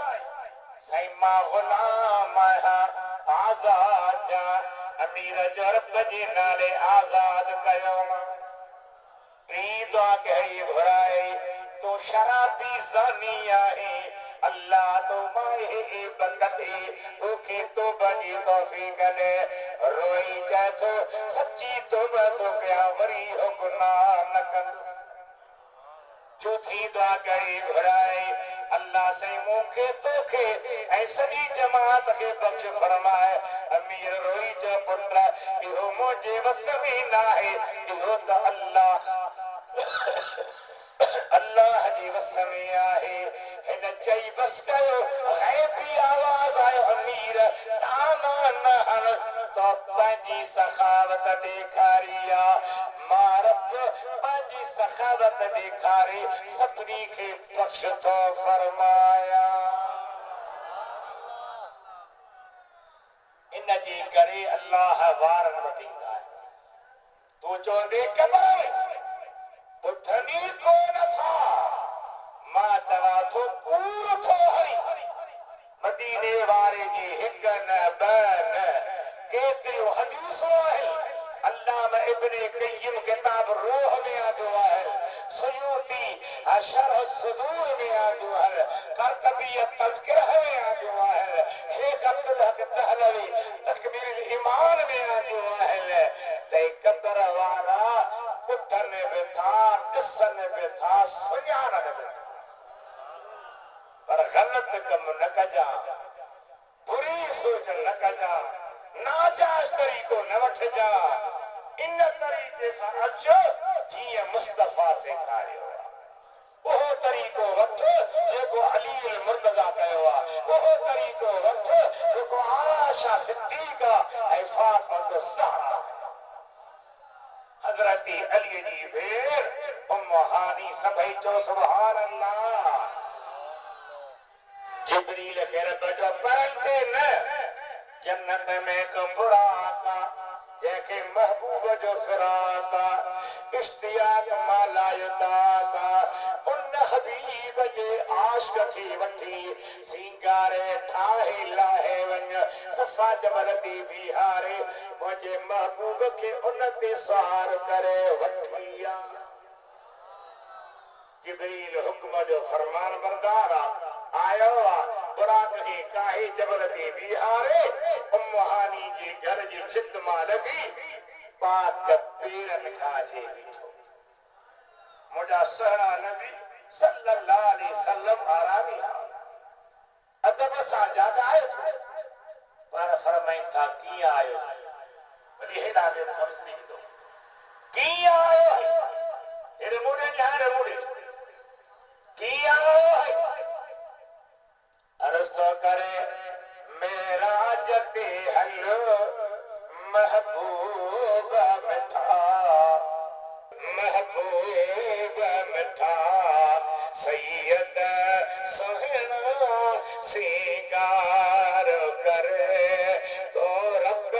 साईं मां ग़ुलाम आहियां आज़ाद अमीर जो रब जे नाले आज़ाद कयो टी दुआ कहिड़ी घुराई तो शराबी ज़ानी आहे अल्लाह तो माहे बकते तोखे तौबा जी तौफीक दे रोई चाहे तो सच्ची तौबा तो कया वरी हो गुनाह न कंदुसि चौथी दुआ कहिड़ी घुराई अल्लाह से मूंखे तोखे ऐं सॼी जमात खे बख़्श फरमाए अमीर रोई जो पुट इहो मुंहिंजे वस में न आहे इहो त अल्लाह जी वस में आहे हिन चई बस कयो ग़ैबी आवाज़ आयो अमीर ताना न हण तो पंहिंजी सखावत ॾेखारी आहे मां रब पंहिंजी सखावत ॾेखारे सभिनी खे बख़्श थो फरमाया इन जे करे अल्लाह वारनि वटि ईंदा आहिनि तूं चवंदे कबर ॿुधनि कोन था मां चवां थो कूड़ थो हरी मदीने वारे जी हिक न ॿ न केतिरियूं हदीसूं आहिनि अल्लामा इब्न क़य्यिम किताब रूह में आंदो आहे सुयूती शरह सुदूर में आंदो है, करतबी तज़किरा में आंदो है, शेख अब्दुल हक दहलवी तकमील ईमान में आंदो है। ते कदर वारा उठन बि था, ॾिसन बि था, सुञाणन बि था, पर ग़लत कम न कजा, बुरी सोच न कजा, नाजायज़ तरीक़ो न वठजा। इन तरीक़े सां अचो जीअं मुस्तफ़ा सेखारियो आहे। उहो तरीक़ो वठ जेको अली मुर्तज़ा कयो आहे, उहो तरीक़ो वठ जेको आयशा सिद्दीक़ा ऐं फातिमा ज़हरा, हज़रत अली जी भेण उम्म हानी सभई चओ सुभान अल्लाह। जिब्रील खे रब जो परंथे न, जन्नत में हिकु बुराक जंहिंखे महबूब जो फिराक इश्तियाक मालायदाक, उन हबीब जे आशिक़ खे वठी सिंगारे ठाहे लाहे वञ, सफ़ा जबल ते बीहारे मुंहिंजे महबूब खे उन ते सवार करे वठी आ। जिब्रील हुक्म जो फरमान बरदार आयो आहे, बुराक खे काहे जबल ते बीहारे उम्म हानी जे घर जी छित मां लॻी पाक पेरनि खां अचे बीठो। मुंहिंजा सुहिणा नबी सल्लल्लाहु अलैहि वसल्लम आरामी अदब सां जाॻाए थो, पर फरमाइनि था कीअं आयो, वरी हेॾा बि लफ़्ज़ लिखंदो कीअं आयो, हेॾे मुड़े हाणे मुड़े कीअं आयो है, अर्ज़ तो करे मेराज ते हलो महबूब मिठा, महबूब मिठा सैयद सुहिणा सिंगार करे तो रब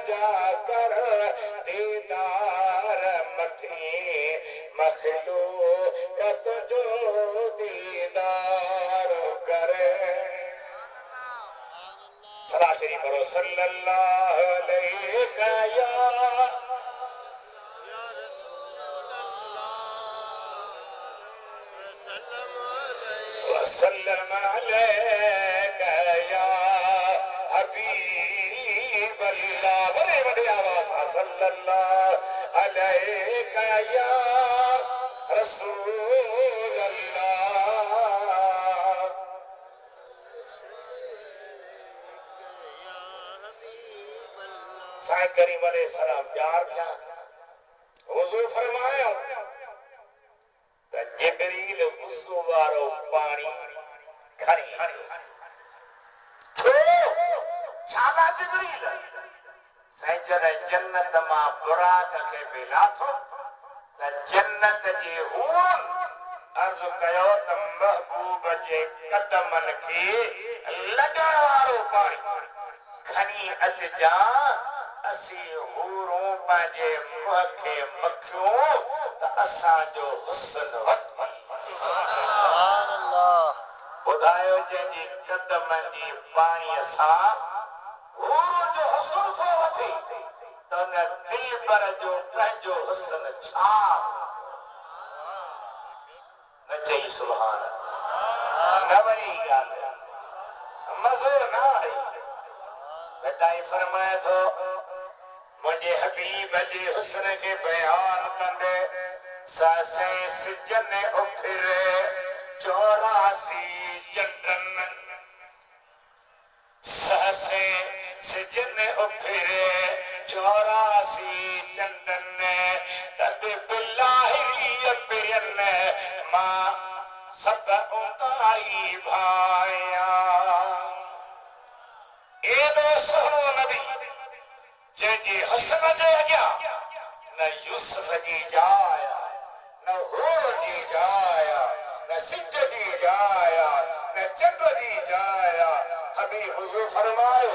जा कर दीदार मथी मखलूकत जो दीदार करे। सरासरी पढ़ो सल्लल्लाहु अलैहि वसल्लम अलैका या हबीब अल्लाह। बड़े बड़े आवाज सल्लल्लाहु अलैका या रसूल अल्लाह। साईं करीम अलैहिस्सलाम तैयार थिया, वज़ू फरमायो त जिब्रील वज़ू वारो पाणी खणी आयो। छो छाला जिब्रील साईं जॾहिं जन्नत मां बुराक खे बि लाथो त जन्नत जे हूर अर्ज़ कयो त महबूब जे कदमनि खे लॻण वारो पाणी खणी अचजा, असीं हूरूं पंहिंजे मुंहं खे मखियूं त असांजो हुस्न वधी। ॿुधायो जंहिंजी कदमनि जी पाणीअ सां हूरूं जो हुस्न थो वधे त उन दिलबर जो पंहिंजो हुस्न छा न चई सुभान अल्लाह। न वरी ॻाल्हि मज़ो न आई। बेटाई फरमाए थो मुंहिंजे हबीब जे हुस्न खे बयान कंदे सासे सिजन उफिरे 84 चंडन, सासे सिजन उफिरे 84 चंडन, तद बिलाही पिरन मां सब उताई भाया। एॾो सुहिणो नबी जंहिंजी हुस्न जे अॻियां न यूसुफ जी जाइ, न हूर जी जाइ, न सिज जी जाइ, न चंड जी जाइ। हबीब हुज़ूर फरमायो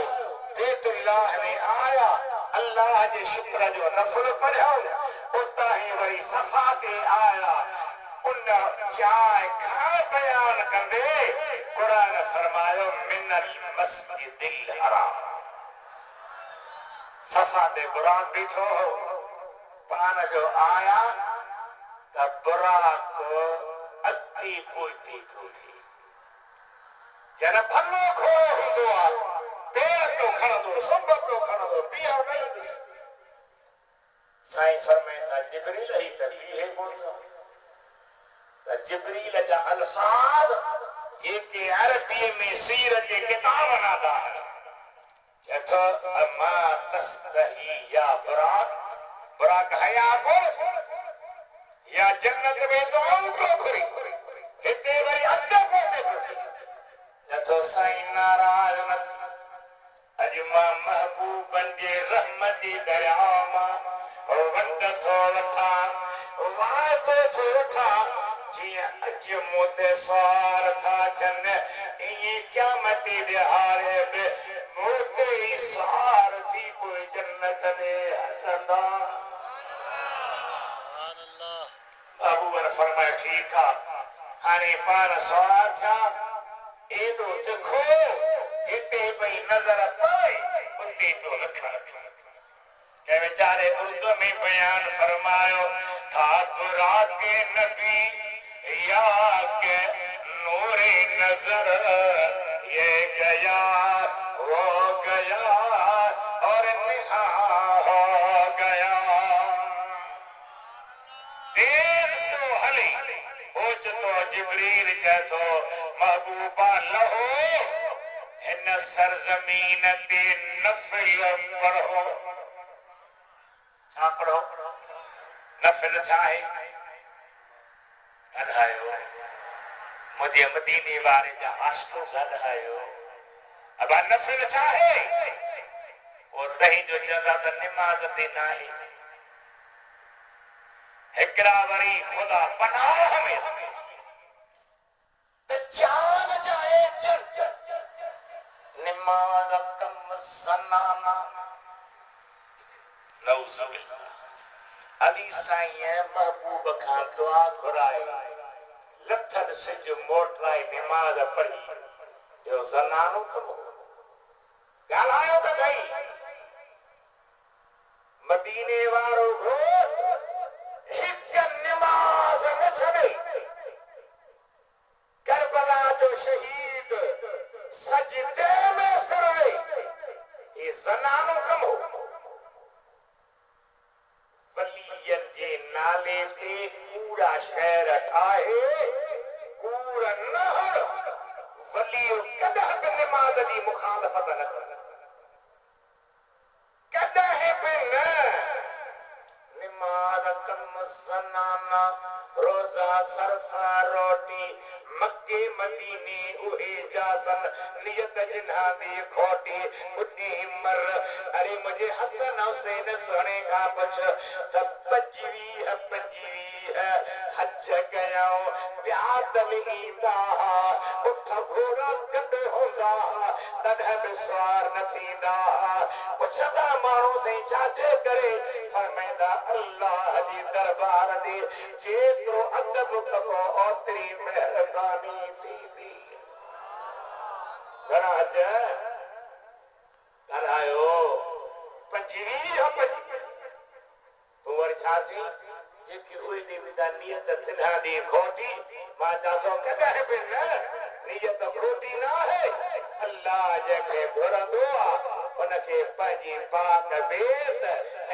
बैतुल्लाह में आया, अल्लाह जे शुक्र जो नफ़ल पढ़ियो, उतां ई वरी सफ़ा ते आया, उन चाय खां बयान कंदे कुरान फरमायो मिनल मस्जिदिल हराम। सफ़ा ते क़ुरान बीठो पान जो आया बुराक अति पोती थी जन भलो खोड़ो हूंदो आहे पेर पियो खणंदो संभ पियो खणंदो पीअ नहीं साईं फरमाए था जिब्रील ही त बीहे कोन था त जिब्रील जा अल्फाज जेके अरबी में सीर जे किताब नादा चथो अमा तस्तही या बुराक बुराक हया कोन या जन्नत में तो औठो खुरी हिते वरी अॻिते पहुचे चथो साईं नाराज़ न थी अॼु मां महबूबनि जे रहमत जी दरिया मां वंड थो वठां वाइदो थो वठां जीअं अॼु मूं ते सवार था थियनि ईअं क़यामत दिहाड़े बि मूं ते ई सवार थी कोई जन्नत में हलंदा महबूब ने फरमाया ठीक आहे हाणे पाण सवार थिया एॾो तिखो जिते भई नज़र पवे उते पियो रखण के बेचारे उर्दू में बयान फरमायो था बुराक के नबी या के नूरे नजर ये गया वो गया और निहा हो गया तेज तो हली ओचतो जिब्रील चथो महबूबा लहो इन सरजमीन ते नफिल पढ़ो छा पढ़ो नफिल छा आहे ॻाल्हायो मुंहिंजे मदीने वारे जा आशिक़ ॻाल्हायो अबा नफिल छा आहे और तहीं जो चवंदा त निमाज़ ते न आहे हिकिड़ा वरी ख़ुदा पनाह में जान जाए निमाज कम सनाना नऊज़ बिल्लाह अली साईं महबूब खां दुआ घुराए लथन सिज मोटराए निमाज पढ़ी यो ज़नानो कमो ॻाल्हायो त सही मदीने वारो घोट हिकु निमाज न छॾे करबला जो शहीद सजदे में सिरवे ये ज़नानो कम हो वलियन जे नाले ते कूड़ा शहर ठाहे कूड़ न हड़ वलियो कॾहिं बि निमाज़ जी मुखालफ़त न कर कॾहिं बि न निमाज़ कम ज़नाना रोज़ा सरफा रोटी मक्के मदीने उहे जासन नियत जिन्हा दी खोटी बुढ़ी मर अरे मुझे हसन हुसैन सोने का पुछ त 25 हज कयाऊं प्यादल ईंदा उठ घोड़ा गॾु हूंदा तॾहिं बि सवार न थींदा पुछंदा माण्हू से छाजे करे फरमाईंदा अल्लाह जी दरबार दी जेतिरो अदब कबो ओतिरी महिरबानी थींदी घणा हज ॻाल्हायो 25 तूं वरी छा थी जेकी उहे दी विदा नियत तिन्हा दी खोटी मां चवां थो कॾहिं बि न नियत खोटी न आहे अल्लाह जंहिंखे घुरंदो आहे उनखे पंहिंजी पाक बेत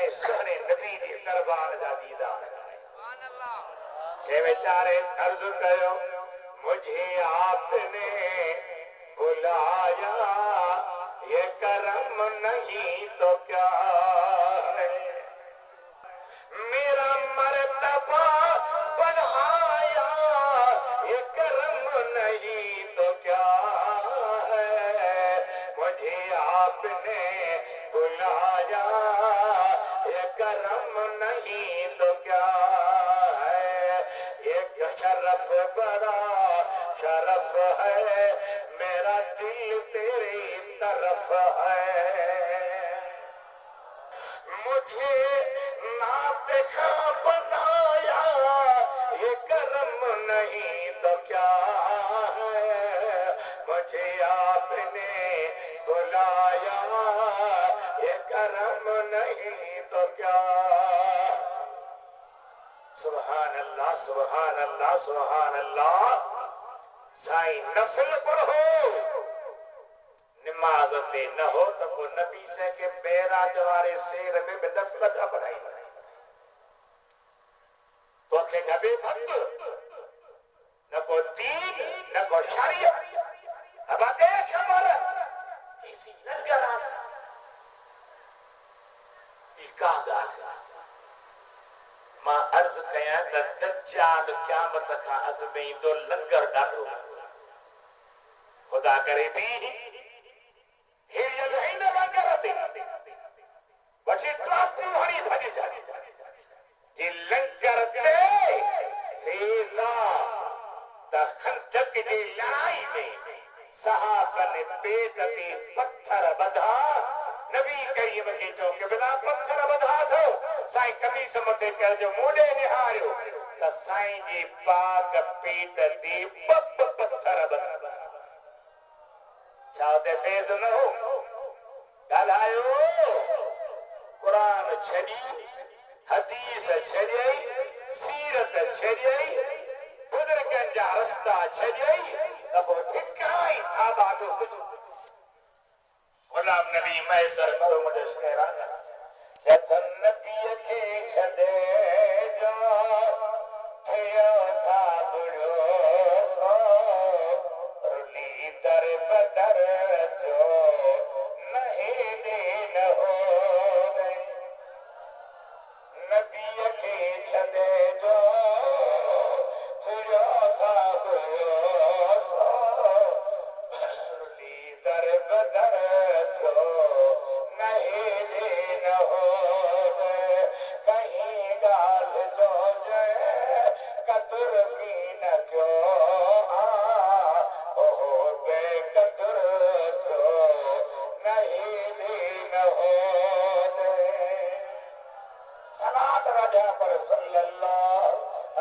ऐं सुहिणे नबी जी दरबार जा दीदार के बेचारे अर्ज़ कयो मुझे आपने बुलाया ये करम नहीं तो क्या है मेरा मर्तबा बढ़ाया ये करम नहीं तो क्या है मुझे आपने बुलाया ये करम नहीं तो क्या है एक शरफ बड़ा शरफ है मेरा दिल तेरी तरफ है मुझे नातिका बनाया ये करम नहीं तो क्या है मुझे आपने बुलाया ये करम नहीं तो क्या सुभान सुभान अल्लाह सुभान अल्लाह सुभान अल्लाह। साईं नफल पढ़ो नमाज ते न हो तो को नबी से के बैराज वारे शेर में नफल का पढ़ाई तो के नबी भक्त न को दीन न को शरीयत अब देश हमारा जैसी लंगर इसका गाल मां अर्ज कया त दज्जाल क़यामत का अग में तो लंगर डालो खुदा करे भी हे ये नहीं न लंगर आते वठी ट्रक हणी भजी जा जे लंगर ते फेजा द खंदक जी लड़ाई में सहाबा ने पेट ते पत्थर बधा नबी करीम के चो के बिना पत्थर बधा थो साईं कमीस मथे कर जो मोडे निहारियो त साईं जी पाक पेट ते पत्थर बधा चाहते फेज न हो ॻाल्हायो क़ुरान छॾी हदीस छॾियई सीरत छॾियई बुज़ुर्गनि जा रस्ता छॾियई त पोइ ठिकाई थाबा तो गुलाम नबी मैसर मोहम्मद शेराना चथन नबी के छॾे जो थियो था बुढ़ो सो रुली दर बदर जो नहीं दिन हो नबी के छॾे जो थियो था बुढ़ो सो रुली दर बदर जो नहीं दिन हो कहीं गाल जो कदर की न क्यों बेकदर जो नहीं दिन हो सलात राजा पर सल्लल्लाहु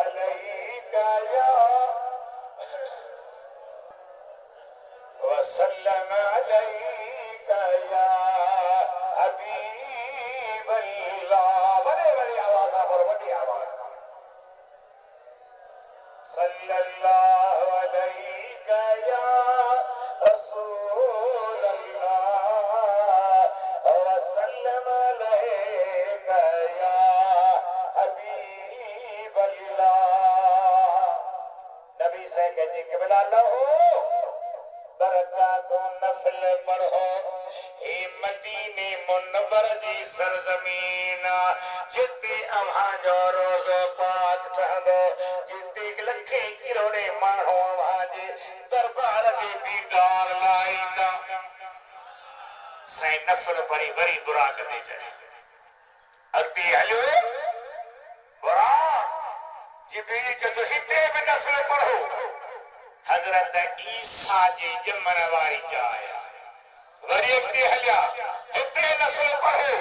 अलैहि वसल्लम अलैका या हबीब अल्लाह बड़े बड़े आवाज पर बड़ी आवाज सल्लल्लाहु अलैका या रसूल अल्लाह वसल्लम अलैका या हबीब अल्लाह नबी से कहे क़िबला लो बरकातो नफल पढ़ो हे मदीने मुनव्वर जी सरजमीन जिते अव्हां जो रोज़ो पाक ठहंदो जिते लखे किरोड़े माण्हू अव्हां जे दरबार में दीदार लाईंदा साईं नफल पढ़ी वरी बुराक में चढ़े अॻिते हलियो बुराक जिब्रील चयो हिते बि नफल पढ़ो हजरत ईसा जे जमन वारी जाय वरी अॻिते हलिया हिते नफ़ल पढ़ो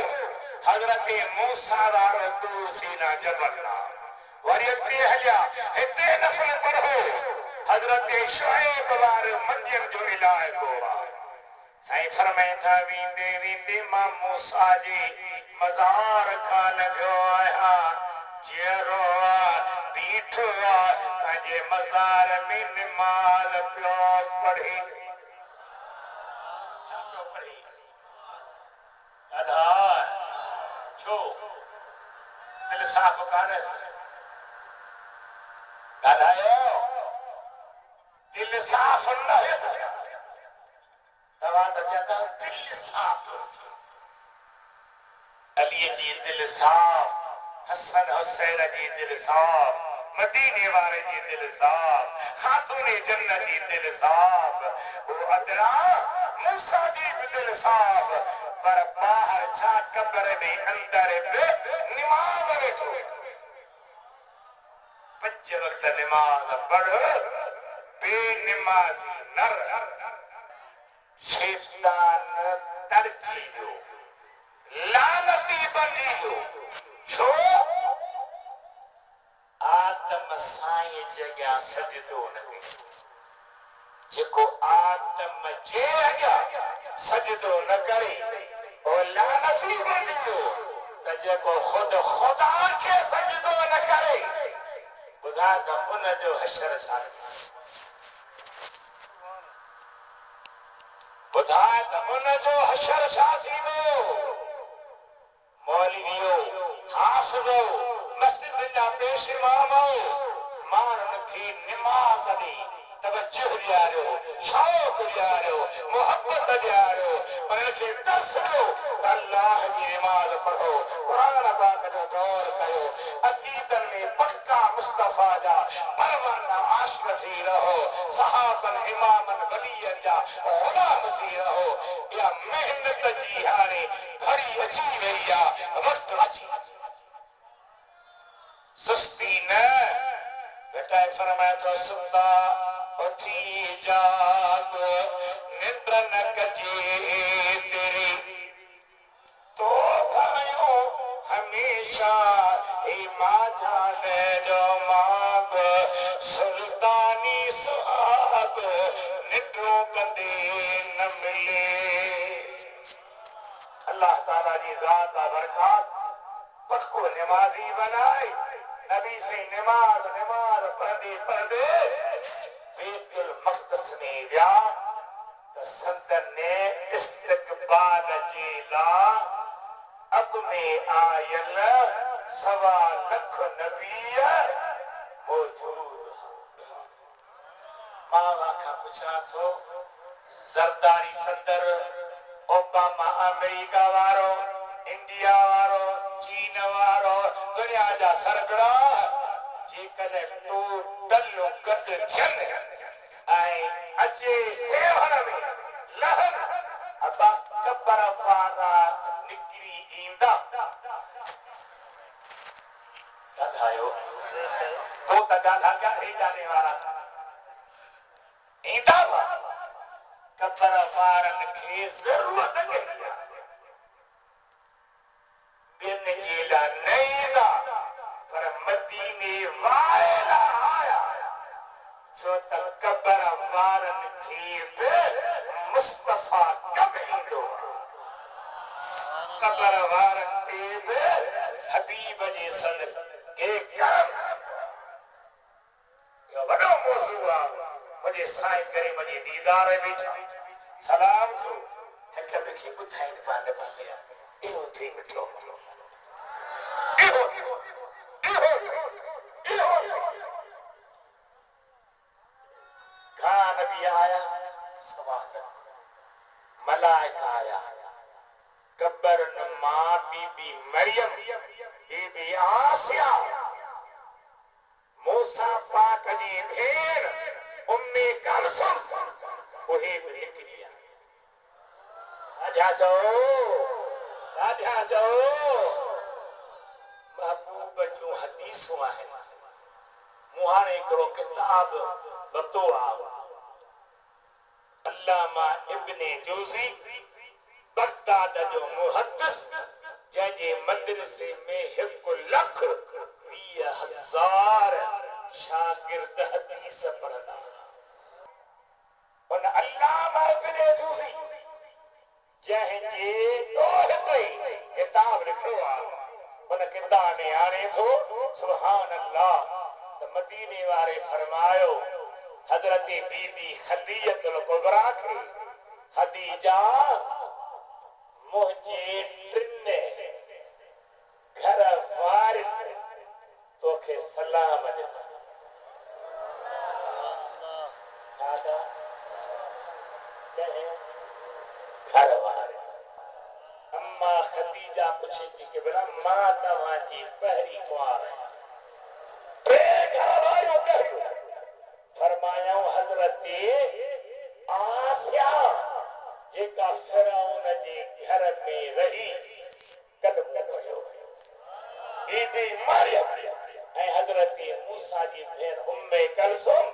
हजरत मूसा वारो तूर सीना जबल वरी अॻिते हलिया हिते नफ़ल पढ़ो हजरत शुएब वारो मदियन जो इलाइक़ो साईं फरमाए था वींदे वींदे मां मूसा जे मज़ार खां लंघियो आहियां जेरो बीठो पंहिंजे मज़ार में निमाज़ पियो पढ़े छो दिल साफ़ कान्हे ॻाल्हायो दिल साफ़ न तव्हां त चवंदा दिल साफ़ अलीअ जी दिल साफ़ हसन हुसैन जी दिल साफ़ मदीने वारे जी दिल साफ़ खातूने जन्नत जी दिल साफ़ वो अदरा मूसा जी भी दिल साफ़ पर बाहर छा कब्र में अंदर बे नमाज वेठो 5 वक्त नमाज पढ़ बेनमाजी नर शैतान तरजी दो लानती बनी दो छो आदम साईं जॻह सजदो न करे जेको आदम जे अॻियां सजदो न करे ओ लानती बनी दो त जेको खुद खुदा खे सजदो न करे बुधा का उन जो हशर छा बुधा का उन जो हशर छा थींदो मौलवियो हाफ़िज़ो मस्जिद जा पेश इमामो माण्हुनि खे निमाज़ ॾे तवज्जुह ॾियारियो शौक़ ॾियारियो मोहब्बत ॾियारियो उन्हनि खे तरस ॾियो त अल्लाह जी निमाज़ पढ़ो क़ुरान पाक जो दौर कयो अक़ीदनि में पक्का मुस्तफ़ा जा परवाना आशिक़ थी रहो सहाबनि इमामनि वलीअनि जा ग़ुलाम थी रहो इहा महिनत जी हाणे घड़ी अची वई आहे वक़्तु अची सुस्ती न बेटा फरमाए तो सुता उठी जाग निंद्र न कजे तेरी तो भाइयों हमेशा माजा ने जो मांग सुल्तानी सुहाग निंद्रों कंदे न मिले अल्लाह ताला जी ज़ात का बरकत पक्को नमाजी बनाए नबी से नमाज नमाज पढ़दे बैतुल मक़दस में विया त संदन ने इस्तक़बाल जे ला अग में आयल 1.25 लाख नबी मौजूद मां खां पुछां थो ज़रदारी सदर ओबामा अमेरिका वारो इंडिया वारो चीन वारो दुनिया जा सरबराह जेकॾहिं टोटल गॾु थियनि ऐं अचे सेवण में लहन अबा कबर वारा निकिरी ईंदा ॻाल्हायो तो त ॻाल्हा ॻाल्हि ॼाणे वारा ईंदा कबर वारनि खे ज़रूरत कहिड़ी आहे ॿियनि जे लाइ न ईंदा पर मदीने वारा आया छो त कबर वारनि खे बि मुस्तफ़ा कब ईंदो कबर वारनि ते बि हबीब जे सन के करम इहो वॾो मौज़ू आहे मुंहिंजे साईं करे मुंहिंजे दीदार में सलाम थो हिक ॿिए खे ॿुधाइनि पिया नबी इहो थी मिठो कहाँ नबी आया मलाइका आया कबर मां बीबी मरियम बीबी आसिया मूसा पाक जी भेण उम्मे कुलसूम उहे बि निकिरी आया राजा चओ महबूब जूं हदीसूं आहिनि मूं हाणे हिकिड़ो किताब वरितो आहे अल्लामा इब्ने जोज़ी बगदाद जो मुहद्दिस जंहिंजे मदरसे में 1,20,000 शागिर्द हदीस पढ़ंदा उन अल्लामा इब्ने जोज़ी जंहिंजे ॾोह किताब लिखियो आहे उन किताब में आणे थो सुभान अल्लाह त मदीने वारे फरमायो हज़रत बीबी खदीजतुल कुबरा खे खदीजा मुंहिंजे टिनि घर वारनि तोखे सलाम ॾिना घर वारे अम्मा खदीजा पुछे थी कि बेटा मां तव्हांजी पहिरीं कुंवार आहियां टे घर वारियूं कहिड़ियूं फरमायूं हज़रत आसिया जेका फिरौन जे घर में रही कलम पढ़ियो बीबी मरियम ऐं हज़रत मूसा जी भेण उम्मे कुलसूम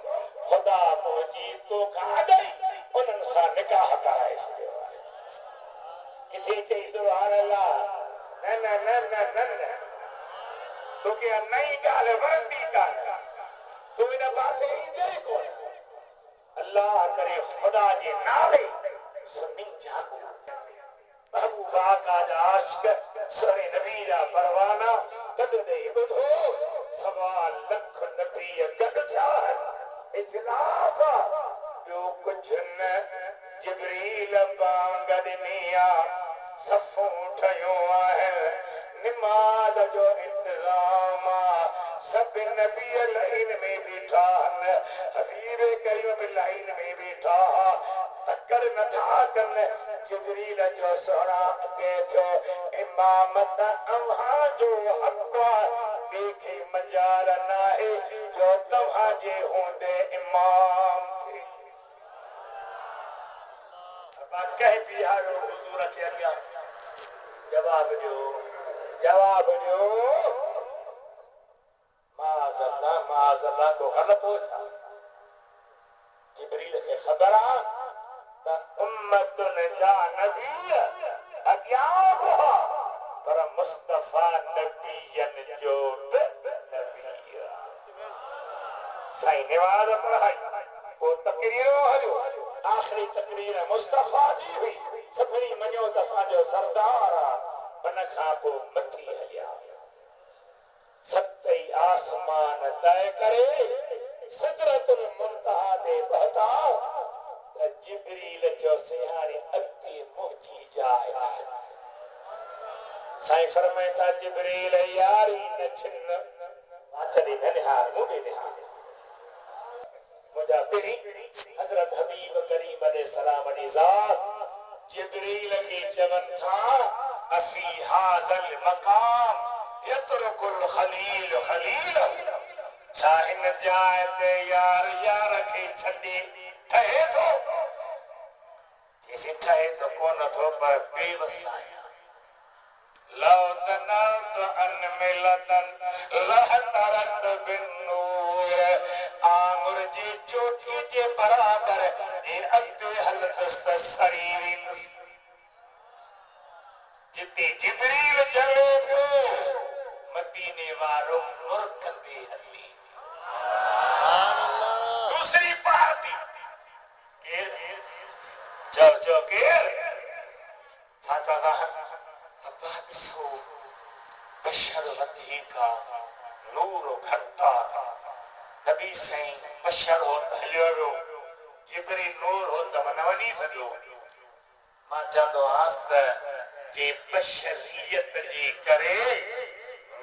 खुदा मुंहिंजी तोखां अॻई उन्हनि सां निकाह कराए छॾियो आहे किथे चई सुभान अल्लाह न न न न न न तोखे नई ॻाल्हि वणंदी कान तूं इन पासे ईंदे ई कोन अल्लाह करे खुदा जे नाले सभिनी जागो महबूबा का जा आशिक़ सोने नबी जा परवाना कद दे बुधो सवा लख नबी गद थिया इजलास यो कुछ न जिब्रील बांगद मिया सफों ठयो है निमाज जो इंतजाम सब नबी लाइन में बीठा हबीब करीम लाइन में बीठा तकर न था कन जिब्रील जो सोना के थो इमामत अव्हा जो हक देखी मजार नाहे जो तव्हां जे होंदे इमाम थे अब कह बिहारो हुजूर के अॻियां जवाब ॾियो माज़अल्लाह को गलत हो छा जिब्रील के खबर आ त उम्मतुन जा नबी अॻियां हुआ पर मुस्तफा नबियन जो नबी साईं नवाज़ पढ़ाई पोइ तकरीरो हलियो आख़िरी तकरीर मुस्तफा जी हुई सभिनी मञो त असांजो सरदार उन खां पोइ मथी हलिया सतई आसमान तय करे सिदरतुल मुंतहा ते पहुता त जिब्रील जो सियारे अॻिते पहुची जाए साईं फरमाए था जिब्रील यारी न छिन माचली न निहार मुंहिंजी निहार मुंहिंजा पहिरीं हज़रत हबीब करीम अलैहिस्सलाम जी ज़ात जिब्रील खे चवनि था अफी हाज़ल मक़ाम यतरुकुल खलील खलील छा हिन जाइ ते यार खे छॾे ठहे थो जेसी ठहे तो कोन थो पर बेवस आहियां लौ तनत अन मिलतन लहतरत बिन नूर आंगुर जी चोटी जे बराबर ए अॻिते हलंदुसि त सड़ी वेंदुसि जिते जिब्रील चले पियो मदीने वारो मुर्कंदे हली दूसरी पार्टी जो केर छा चवंदा अबाद सो बशर वधीका नूर घटा नबी साईं बशर हो हलियो वियो जिब्रील नूर हो त न वञी सघियो मां चवंदो आहियां त जे बशरियत जे करे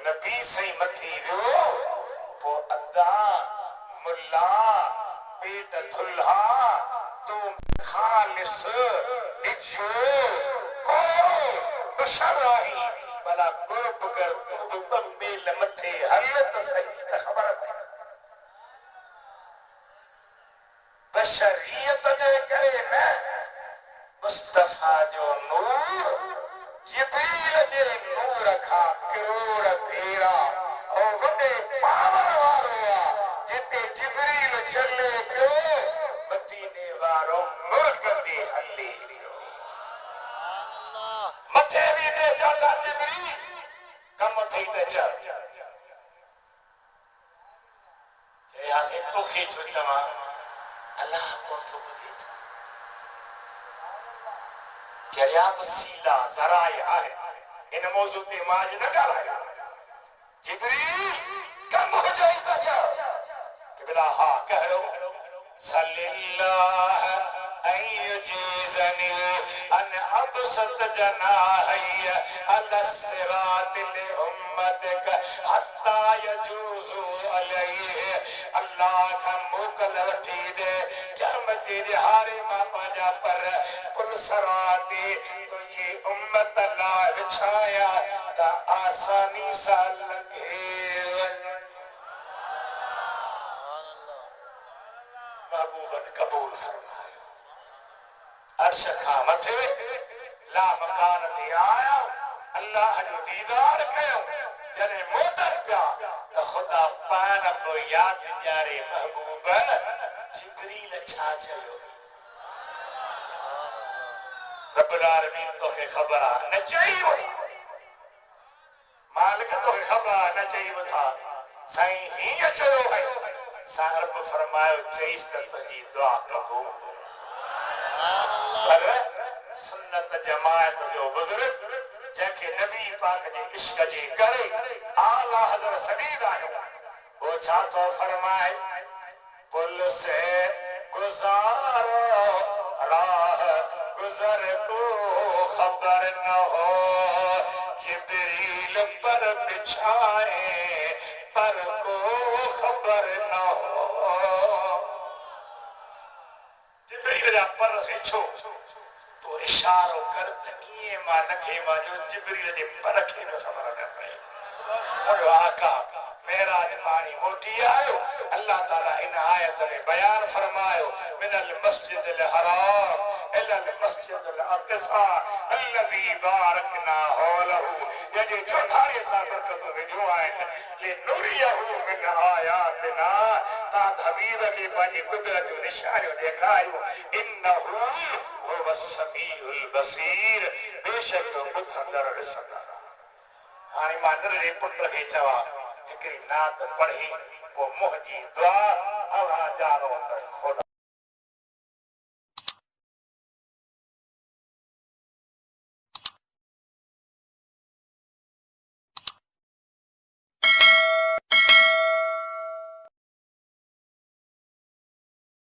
नबी साईं मथी वियो पोइ अदा मुल्ला पेट थुल्हा तू खालिस इजो को बशर आही भला गुरब कर तू बमेल मथे हल त सही त ख़बर पए बशरियत जे करे न मुस्तफा जो नूर जिब्रील जे नूर खां करोड़ भेरा और वॾे पावर वारो आहे जिते जिब्रील चले पियो मदीने वारो मुर्कंदे हले पियो मथे बि ते चाचा जिब्रील कम थई त चल चयासीं तोखे छो चवां अल्लाह कोन थो ॿुधे जरिया वसीला ज़राए आहे इन मौज़ू ते मां अॼु न ॻाल्हायां जिब्रील कम हो जाई त चल क़िबला हा कहिड़ो सल्लल्लाह अयजीज़नी अन अबसत जनाही अल सिरात li उम्मतिक हत्ता यजूज़ु अलैहि अल्लाह का मोकल वठी दे क़यामत जे हारे मां पंहिंजा पर पुल सराती तुंहिंजी उम्मत लाइ विछाया त आसानी सां लंघे महबूबन कबूल फरमायो अर्श खां मथे ला मकान ते आया अल्लाह जो दीदार कयो जॾहिं मोटन पिया त ख़ुदा पाण बि यादि ॾियारे महबूबन जिब्रील छा चयो रब्बुल आलमीन तोखे ख़बर आहे न चई वई मालिक तोखे ख़बर आहे न चई ॿुधा साईं हीअं चयो है साईं रब फरमायो चईस त तुंहिंजी दुआ कबूल पर सुन्नत जमायत जो बुज़ुर्ग जैके नबी पाक जे इश्क जे करे आला हज़रत सदीद आयो वो छा तो फरमाए पुल से गुजारो राह गुजर को खबर न हो जिब्रील पर बिछाए पर को खबर न हो जिब्रील जा पर से छो तो इशारो कर ये मां नखे मां जो जिब्रील जे पर खे खबर न पए मुझो आका मेराज मानी मोटी आयो अल्लाह ताला इन आयत में बयान फरमायो मिनल मस्जिदिल हराम इलल मस्जिदिल अक़सा अल्लज़ी बारकना हौलहु ये जे चौधारी सा बरकत विधो आहिनि ले नूरियहु मिन आयातिना ता हबीब खे पंहिंजी कुदरत जो निशानियो ॾेखारियो इन्नहु हुव समीउल बसीर बेशक ॿुधंदड़ ॾिसंदड़ हाणे मां नंढड़े पुट खे चवां हिकिड़ी नात पढ़ी पोइ मुंहिंजी दुआ अल्लाह जानो त ख़ुदा